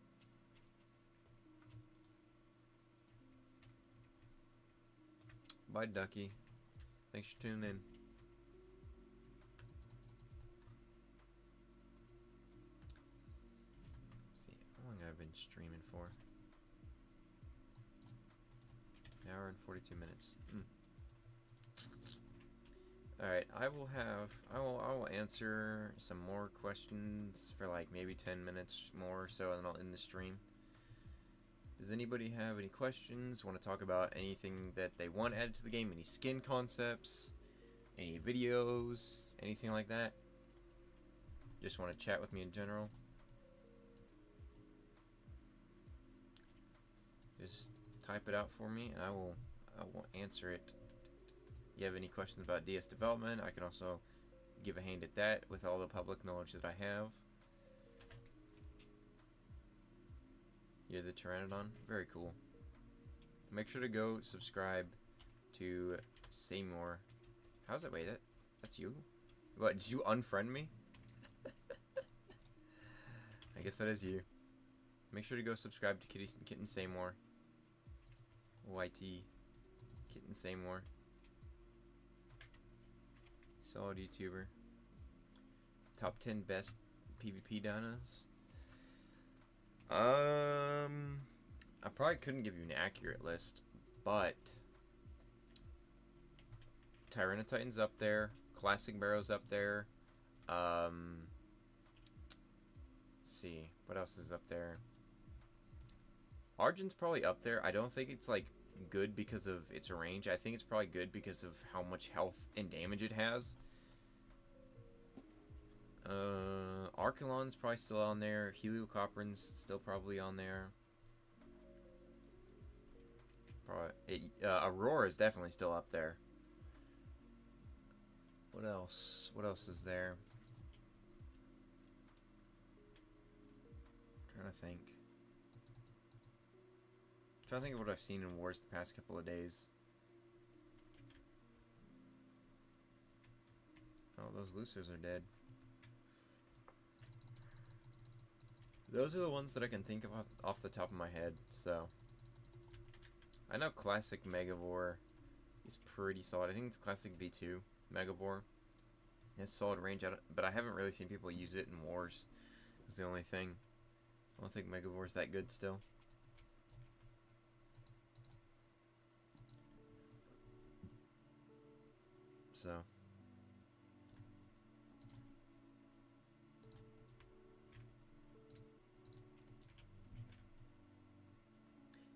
S1: bye, Ducky. Thanks for tuning in. Let's see how long I've been streaming for. An hour and 42 minutes. Alright, I will answer some more questions for like maybe 10 minutes more or so, and then I'll end the stream. Does anybody have any questions? Want to talk about anything that they want added to the game? Any skin concepts? Any videos? Anything like that? Just want to chat with me in general? Just type it out for me and I will answer it. You have any questions about DS development, I can also give a hand at that with all the public knowledge that I have. You're the Pteranodon? Very cool. Make sure to go subscribe to Seymour. How's that? Wait, that's you? What, did you unfriend me? I guess that is you. Make sure to go subscribe to Kitten Seymour. YT. Kitten Seymour. Solid YouTuber. Top 10 best PvP dinos. I probably couldn't give you an accurate list, but Tyranititan's up there, Classic Barrow's up there. Let's see, what else is up there? Argent's probably up there. I don't think it's like good because of its range. I think it's probably good because of how much health and damage it has. Archelon's probably still on there. Heliocoprin's still probably on there. Aurora is definitely still up there. What else? What else is there? I'm trying to think. I'm trying to think of what I've seen in wars the past couple of days. Oh, those Lucers are dead. Those are the ones that I can think of off the top of my head, so. I know Classic Megavore is pretty solid. I think it's Classic V2 Megavore. It has solid range, but I haven't really seen people use it in wars. That's the only thing. I don't think Megavore's that good still. So.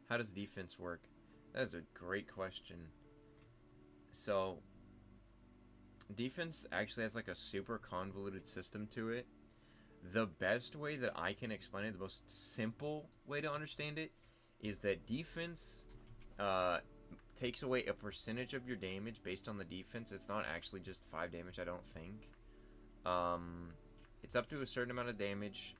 S1: How does defense work? That is a great question. So, defense actually has like a super convoluted system to it. The best way that I can explain it, the most simple way to understand it, is that defense takes away a percentage of your damage based on the defense. It's not actually just 5 damage, I don't think. It's up to a certain amount of damage,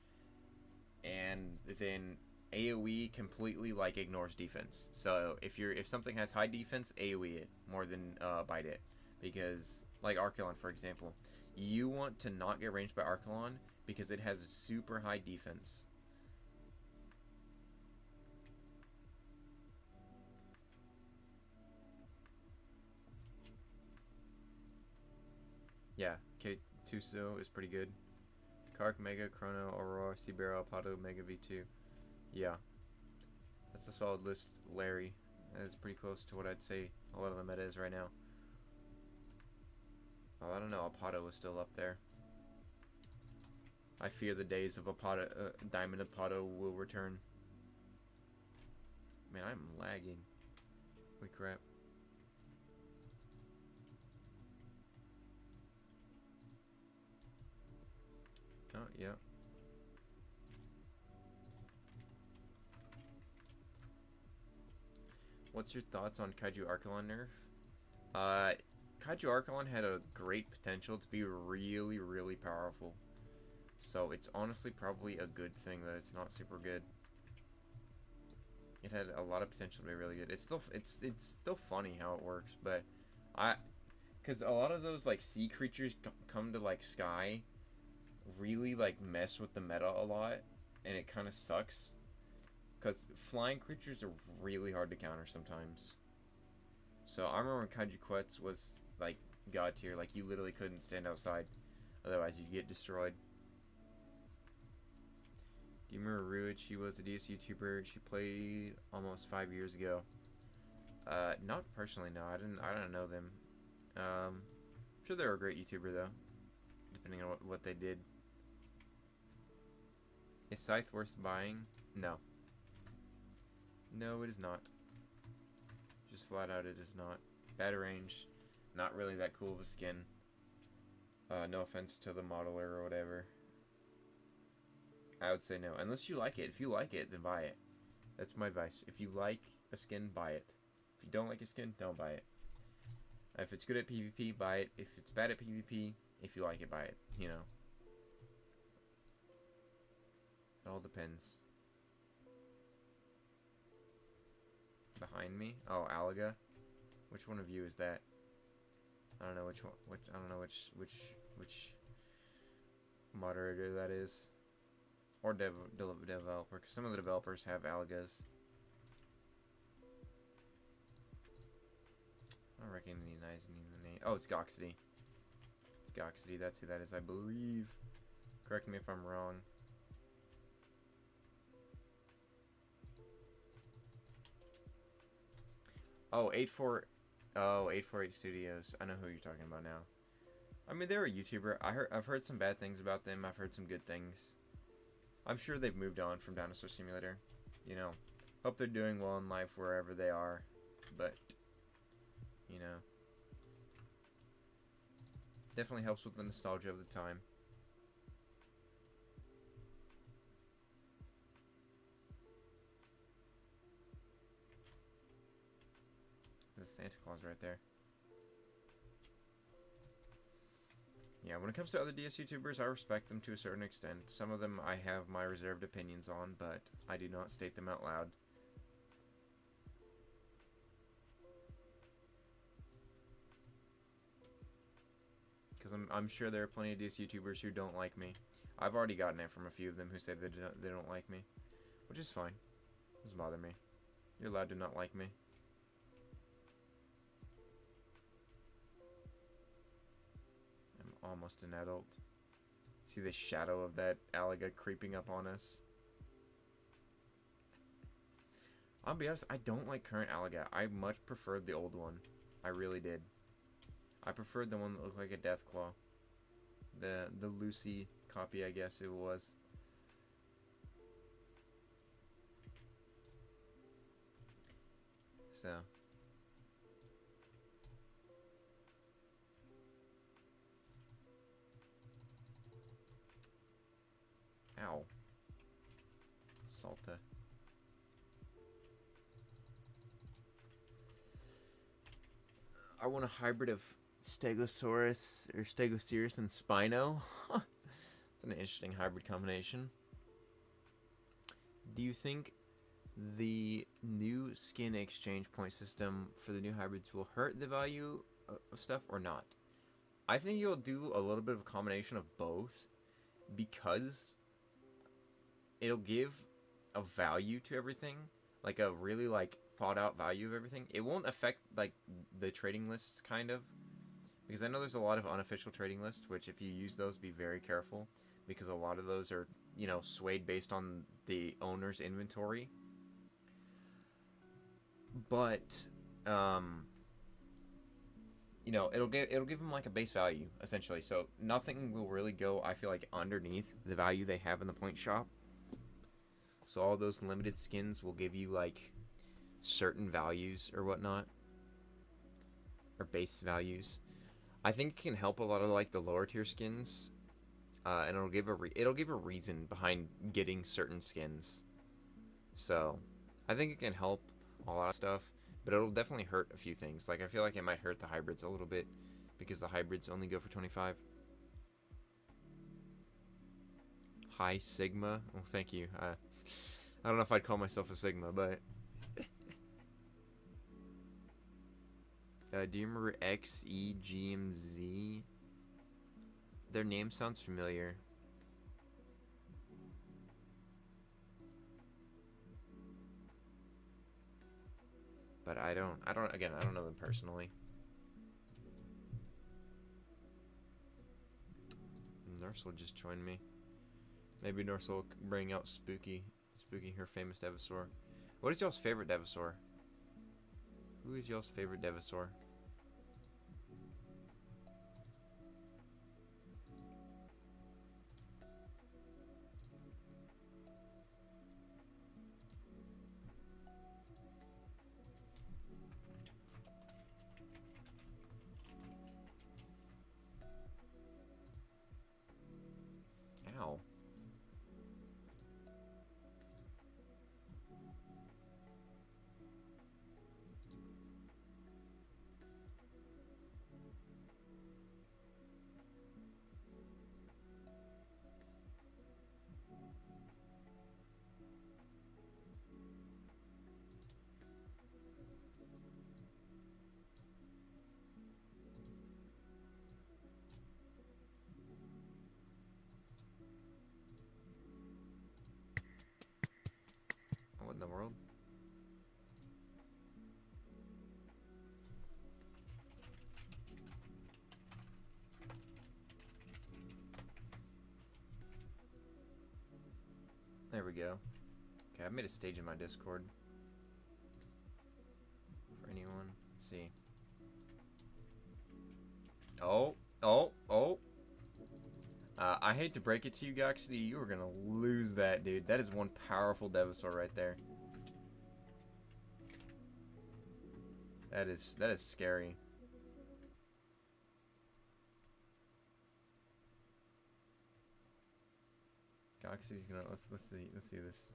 S1: and then AoE completely like ignores defense. So if something has high defense, AoE it more than bite it, because like Archelon for example, you want to not get ranged by Archelon because it has a super high defense. Yeah, K2So is pretty good. Kark, Mega, Chrono, Aurora, Sibera, Pato, Mega V2. Yeah. That's a solid list, Larry. That is pretty close to what I'd say a lot of the meta is right now. Oh, I don't know, Apato was still up there. I fear the days of Apato, Diamond Apato will return. Man, I'm lagging. Holy crap. Oh, yeah. What's your thoughts on Kaiju Archelon nerf? Kaiju Archelon had a great potential to be really, really powerful. So it's honestly probably a good thing that it's not super good. It had a lot of potential to be really good. It's still funny how it works, but because a lot of those like sea creatures come to like Sky, really like mess with the meta a lot, and it kind of sucks. Because flying creatures are really hard to counter sometimes. So I remember when Kaiju Quetz was like god tier, like you literally couldn't stand outside, otherwise you'd get destroyed. Do you remember Ruid? She was a DS YouTuber. She played almost 5 years ago. Not personally, no. I don't know them. I'm sure they're a great YouTuber though, depending on what they did. Is Scythe worth buying? No. No, it is not. Just flat out, it is not. Bad range. Not really that cool of a skin. No offense to the modeler or whatever. I would say no. Unless you like it. If you like it, then buy it. That's my advice. If you like a skin, buy it. If you don't like a skin, don't buy it. If it's good at PvP, buy it. If it's bad at PvP, if you like it, buy it. You know. It all depends. Behind me? Oh, Alaga? Which one of you is that? I don't know which one. I don't know which moderator that is. Or developer, because some of the developers have Alagas. I don't recognize the name. Oh, it's Goxity. It's Goxity, that's who that is, I believe. Correct me if I'm wrong. Oh, 848 Studios. I know who you're talking about now. I mean, they're a YouTuber. I've heard some bad things about them. I've heard some good things. I'm sure they've moved on from Dinosaur Simulator. You know, hope they're doing well in life wherever they are. But, you know, definitely helps with the nostalgia of the time. There's Santa Claus right there. Yeah, when it comes to other DS YouTubers, I respect them to a certain extent. Some of them I have my reserved opinions on, but I do not state them out loud. Because I'm sure there are plenty of DS YouTubers who don't like me. I've already gotten it from a few of them who say they don't like me. Which is fine. Doesn't bother me. You're allowed to not like me. almost an adult. See the shadow of that alligator creeping up on us. I'll be honest, I don't like current alligator. I much preferred the old one. I really did. I preferred the one that looked like a Deathclaw. The Lucy copy, I guess it was. So. Ow. Salta. I want a hybrid of Stegosaurus or Stegosaurus and Spino. It's an interesting hybrid combination. Do you think the new skin exchange point system for the new hybrids will hurt the value of stuff or not? I think you'll do a little bit of a combination of both, because it'll give a value to everything, like a really like thought out value of everything. It won't affect like the trading lists, kind of, because I know there's a lot of unofficial trading lists, which if you use those, be very careful, because a lot of those are, you know, swayed based on the owner's inventory. But you know, it'll give them like a base value essentially, so nothing will really go, I feel like, underneath the value they have in the point shop. So all those limited skins will give you like certain values or whatnot, or base values. I think it can help a lot of like the lower tier skins, and it'll give a reason behind getting certain skins. So I think it can help a lot of stuff, but it'll definitely hurt a few things. Like I feel like it might hurt the hybrids a little bit, because the hybrids only go for 25. Hi Sigma. Well, thank you. I don't know if I'd call myself a Sigma, but do you remember XEGMZ? Their name sounds familiar. But I don't know them personally. Nursel just joined me. Maybe Nursel will bring out Spooky, her famous Devasaur. What is y'all's favorite Devasaur? Who is y'all's favorite Devasaur? Ow. What in the world? There we go. Okay, I've made a stage in my Discord. For anyone. Let's see. Oh. I hate to break it to you, Goxity, you are gonna lose that, dude. That is one powerful Devasaur right there. That is scary. Goxity's gonna let's see this.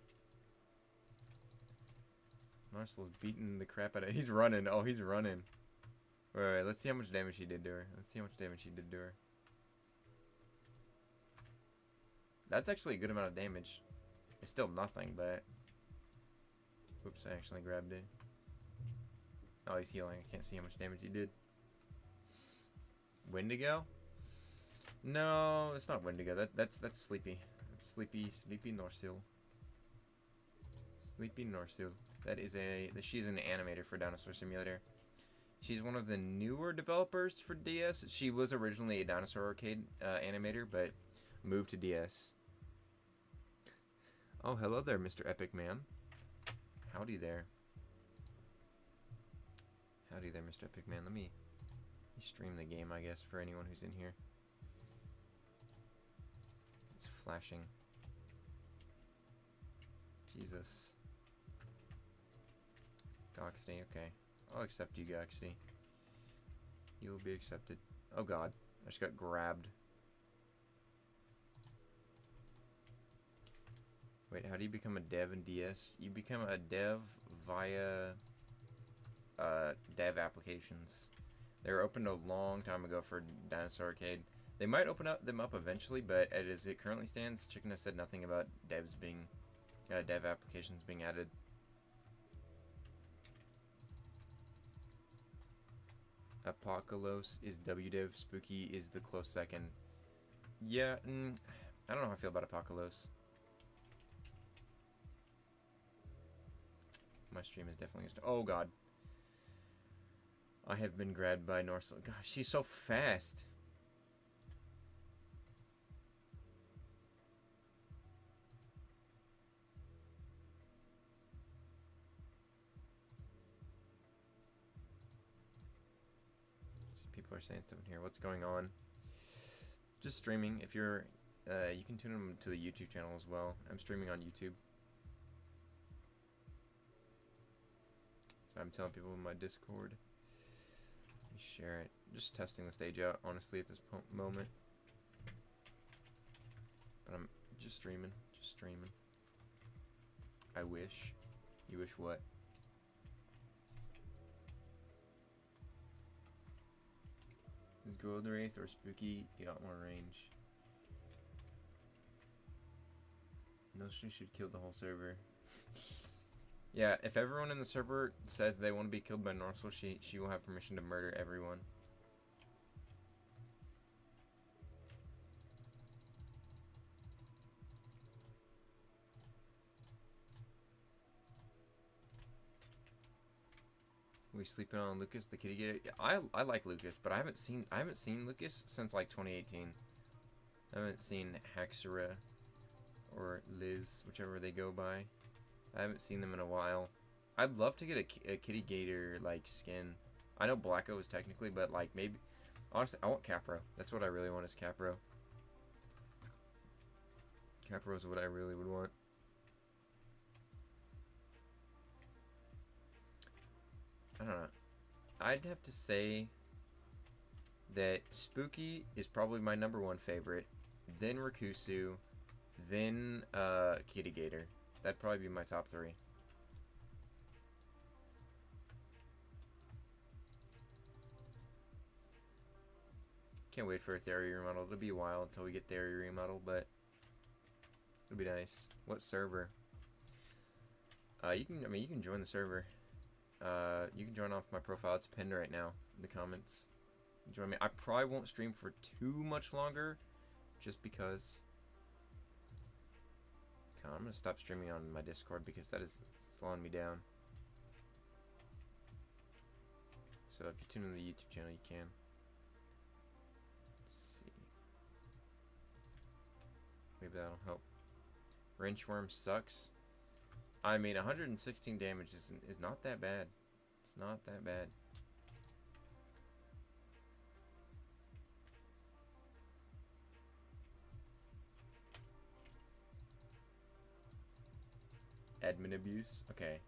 S1: Marcel's beating the crap out of. He's running. Oh, he's running. Wait, let's see how much damage he did to her. That's actually a good amount of damage. It's still nothing, but... Oops, I actually grabbed it. Oh, he's healing. I can't see how much damage he did. Wendigo? No, it's not Wendigo. That's Sleepy. That's Sleepy Norsil. Sleepy Norsil. She's an animator for Dinosaur Simulator. She's one of the newer developers for DS. She was originally a Dinosaur Arcade animator, but moved to DS. Oh, hello there, Mr. Epic Man. Howdy there. Howdy there, Mr. Epic Man. Let me stream the game, I guess, for anyone who's in here. It's flashing. Jesus. Goxty, okay. I'll accept you, Goxty. You will be accepted. Oh god, I just got grabbed. Wait, how do you become a dev in DS? You become a dev via dev applications. They were opened a long time ago for Dinosaur Arcade. They might open them up eventually, but as it currently stands, Chicken has said nothing about devs being dev applications being added. Apocalypse is WDev. Spooky is the close second. Yeah, I don't know how I feel about Apocalypse. My stream is definitely oh god. I have been grabbed by Norse. Gosh, she's so fast. People are saying stuff in here. What's going on? Just streaming. If you're, you can tune in to the YouTube channel as well. I'm streaming on YouTube. So I'm telling people in my Discord. Let me share it. Just testing the stage out, honestly, at this moment. But I'm just streaming. Just streaming. I wish. You wish what? Is Golden Wraith or Spooky got more range? No, she should kill the whole server. Yeah, if everyone in the server says they want to be killed by Norsel, she will have permission to murder everyone. We sleeping on Lucas, the kitty gator. Yeah, I like Lucas, but I haven't seen Lucas since like 2018. I haven't seen Haxora or Liz, whichever they go by. I haven't seen them in a while. I'd love to get a kitty gator like skin. I know Blacko is technically, but like maybe honestly, I want Capro. That's what I really want is Capro. Capro is what I really would want. I don't know. I'd have to say that Spooky is probably my #1 favorite, then Rikusu, then Kitty Gator. That'd probably be my top 3. Can't wait for a Theory remodel. It'll be a while until we get Theory remodel, but it'll be nice. What server? You can join the server. You can join off my profile. It's pinned right now in the comments. Join me. I probably won't stream for too much longer, just because. God, I'm gonna stop streaming on my Discord because that is slowing me down. So if you tune in the YouTube channel, you can. Let's see. Maybe that'll help. Wrenchworm sucks. I mean, 116 damage is not that bad. It's not that bad. Admin abuse? Okay.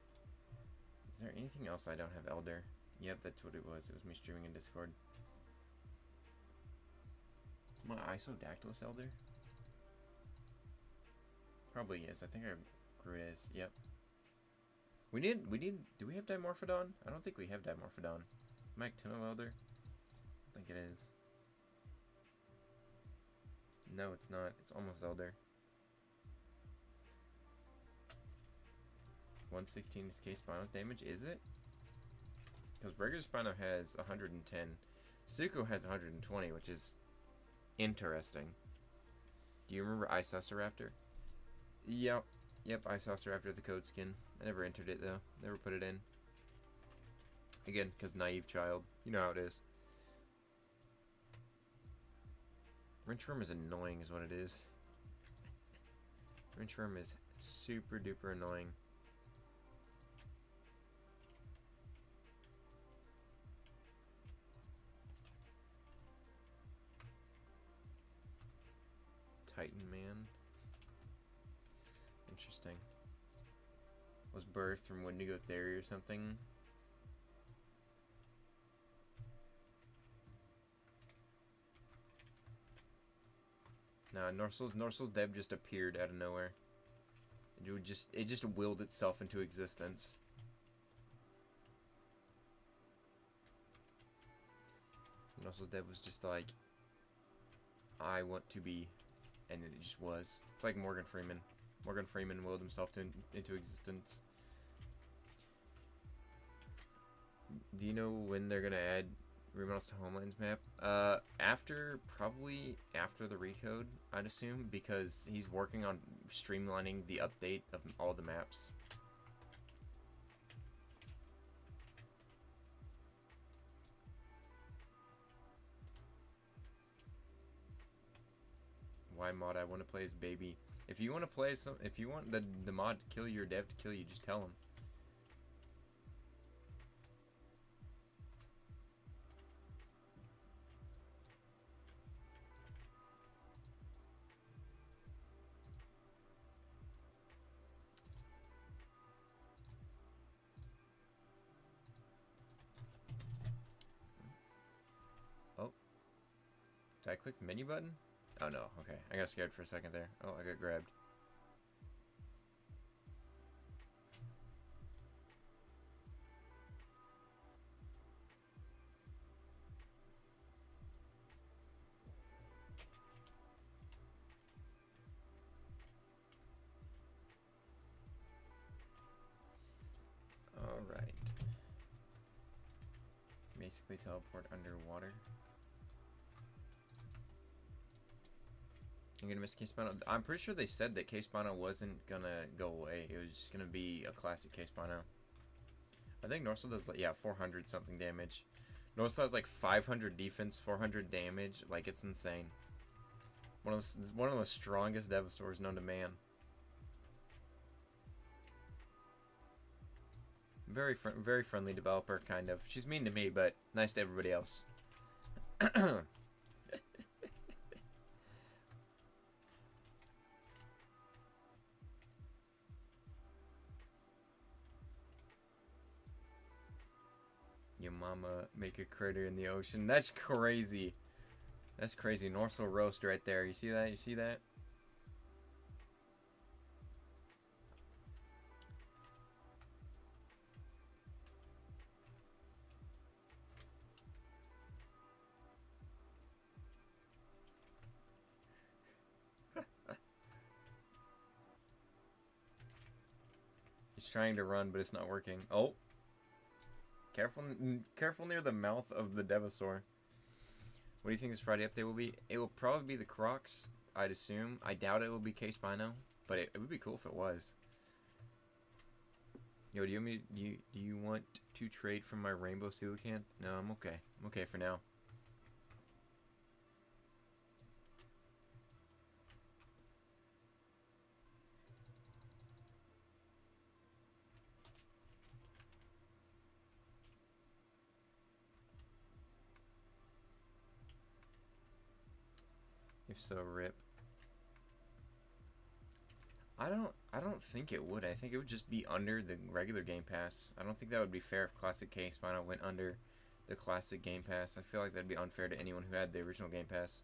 S1: Is there anything else I don't have Elder? Yep, that's what it was. It was me streaming in Discord. My Isodactylus Elder? Probably is. I think I grew it as. Yep. We need, do we have Dimorphodon? I don't think we have Dimorphodon. Mactino Elder? I think it is. No, it's not. It's almost Elder. 116 is K Spino's damage, is it? Because regular Spino has 110. Suko has 120, which is interesting. Do you remember Isosiraptor? Yep. Yep, Isosiraptor, the code skin. I never entered it though. Never put it in. Again, because naive child. You know how it is. Wrench worm is annoying is what it is. Wrench worm is super duper annoying. Titan Man. Interesting. Was birthed from Wendigo Theory or something. Nah, Norsel's dev just appeared out of nowhere. It just willed itself into existence. Norsel's dev was just like, I want to be, and then it just was. It's like Morgan Freeman. Morgan Freeman willed himself into existence. Do you know when they're gonna add remodels to Homeland's map? Probably after the recode, I'd assume, because he's working on streamlining the update of all the maps. Why mod? I want to play as Baby. If you want to play if you want the mod to kill you or dev to kill you, just tell him. Oh. Did I click the menu button? Oh no, okay. I got scared for a second there. Oh, I got grabbed. Alright. Basically teleport underwater. I'm gonna miss Case Spino. I'm pretty sure they said that Case Spino wasn't gonna go away. It was just gonna be a classic Case Spino. I think Norsel does like, yeah, 400 something damage. Norsel has like 500 defense, 400 damage. Like, it's insane. One of the strongest Devasaurs known to man. Very friendly developer, kind of. She's mean to me, but nice to everybody else. Your mama make a critter in the ocean. That's crazy. That's crazy. Norsel roast right there. You see that? You see that? He's trying to run, but it's not working. Oh. Careful near the mouth of the Devasaur. What do you think this Friday update will be? It will probably be the Crocs, I'd assume. I doubt it will be Case Spino, but it would be cool if it was. Yo, do you want to trade from my Rainbow Coelacanth? No, I'm okay. I'm okay for now. If so, rip. I don't think it would. I think it would just be under the regular Game Pass. I don't think that would be fair if Classic Case Spino went under the Classic Game Pass. I feel like that'd be unfair to anyone who had the original Game Pass.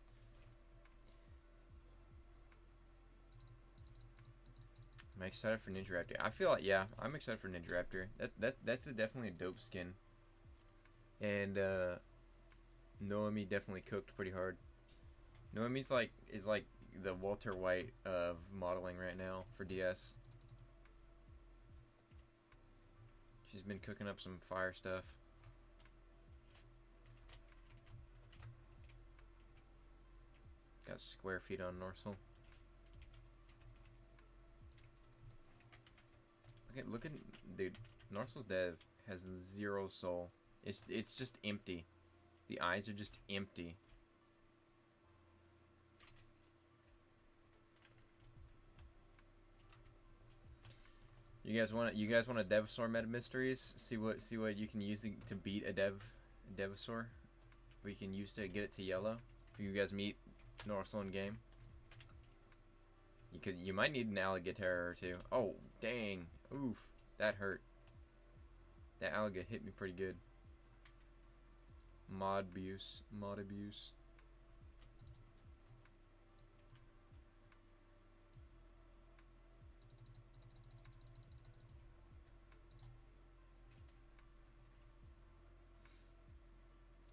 S1: Am I excited for Ninja Raptor? I feel like, yeah, I'm excited for Ninja Raptor. That's definitely a dope skin. And Noemi definitely cooked pretty hard. Noemi's is like the Walter White of modeling right now for DS. She's been cooking up some fire stuff. Got square feet on Norsel. Look at dude. Norsel's dev has 0 soul. It's just empty. The eyes are just empty. You guys want a Devasaur meta mysteries? See what you can use to beat a Devasaur? What you can use to get it to yellow? If you guys meet Norsel in game. You might need an alligator or two. Oh, dang. Oof. That hurt. That alligator hit me pretty good. Mod abuse. Mod abuse.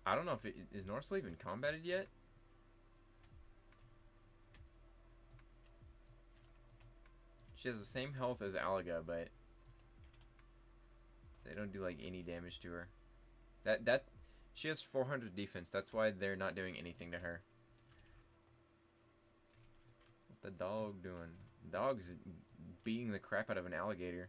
S1: I don't know if is Norsel even combated yet? She has the same health as Alga, but they don't do like any damage to her. That she has 400 defense. That's why they're not doing anything to her. What the dog doing? The dog's beating the crap out of an alligator.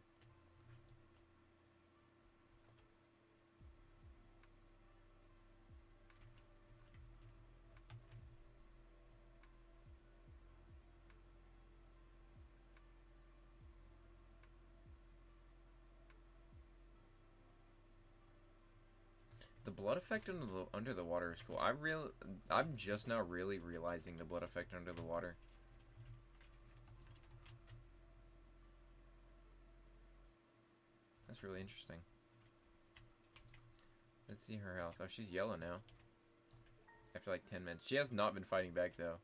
S1: The blood effect under the water is cool. I'm just now really realizing the blood effect under the water. That's really interesting. Let's see her health. Oh, she's yellow now. After like 10 minutes. She has not been fighting back though.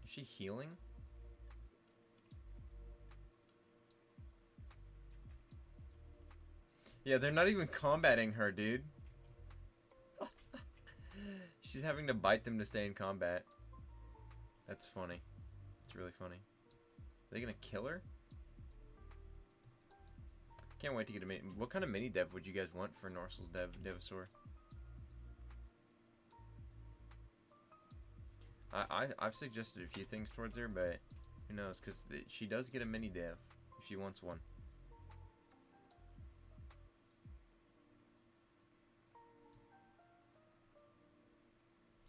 S1: Is she healing? Yeah, they're not even combating her, dude. She's having to bite them to stay in combat. That's funny. It's really funny. Are they gonna kill her? Can't wait to get a mini. What kind of mini dev would you guys want for Norsel's Devasaur? I've suggested a few things towards her, but who knows? Because she does get a mini dev if she wants one.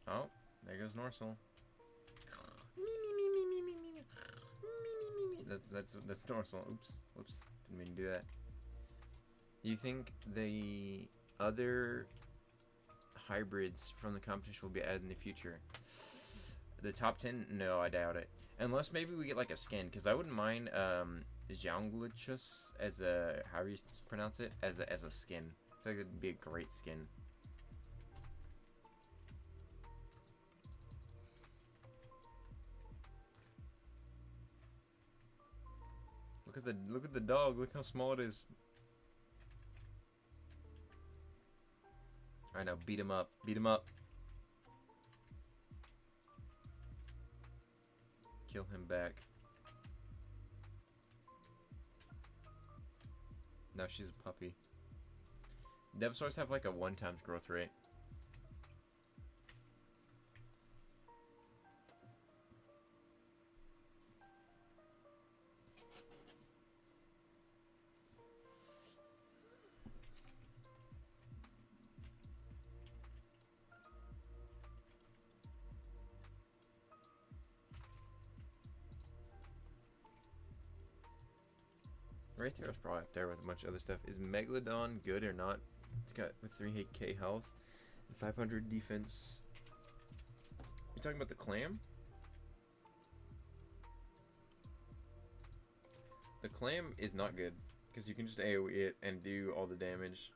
S1: Oh, there goes Norsel. That's Norsel. Oops, didn't mean to do that. Do you think the other hybrids from the competition will be added in the future? The top 10? No, I doubt it. Unless maybe we get like a skin, because I wouldn't mind Janglichus as a, however you pronounce it, as a skin. I feel like it'd be a great skin. Look at the dog. Look how small it is. Alright, now beat him up. Beat him up. Kill him back. Now she's a puppy. Devasaurs have like a 1x growth rate. Right there was probably up there with a bunch of other stuff. Is Megalodon good or not? It's got 3k health and 500 defense. You talking about the clam? The clam is not good because you can just AoE it and do all the damage.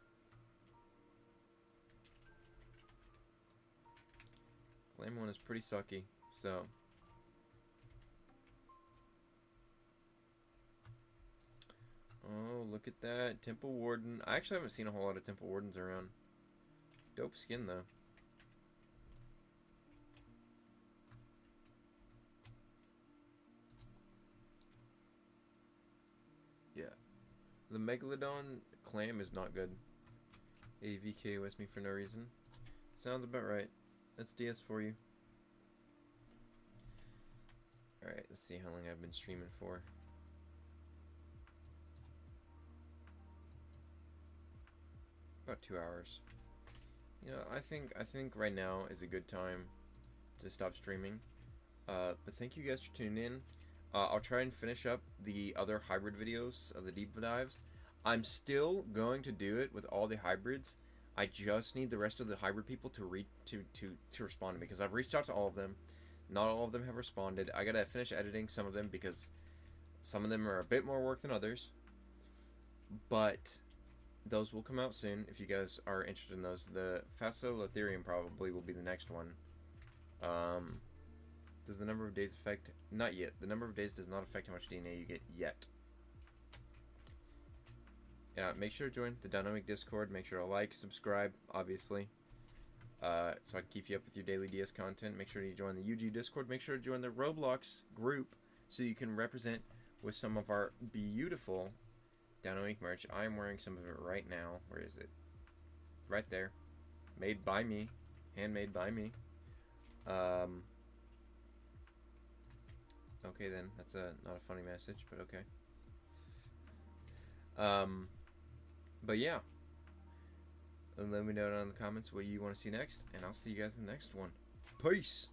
S1: Clam one is pretty sucky, so. Oh, look at that. Temple Warden. I actually haven't seen a whole lot of Temple Wardens around. Dope skin, though. The Megalodon clam is not good. AVKOS me for no reason. Sounds about right. That's DS for you. Alright, let's see how long I've been streaming for. About 2 hours. You know, I think right now is a good time to stop streaming. But thank you guys for tuning in. I'll try and finish up the other hybrid videos of the deep dives. I'm still going to do it with all the hybrids. I just need the rest of the hybrid people to respond to me, because I've reached out to all of them. Not all of them have responded. I gotta finish editing some of them because some of them are a bit more work than others. But those will come out soon if you guys are interested in those. The Facilitherium probably will be the next one. Does the number of days affect? Not yet. The number of days does not affect how much DNA you get yet. Yeah, make sure to join the Dynamic Discord. Make sure to like, subscribe, obviously. So I can keep you up with your daily DS content. Make sure to join the UG Discord. Make sure to join the Roblox group so you can represent with some of our beautiful Dynamic merch. I am wearing some of it right now. Where is it? Right there. Made by me. Handmade by me. Okay then, that's not a funny message, but okay. But yeah. And let me know down in the comments what you want to see next, and I'll see you guys in the next one. Peace!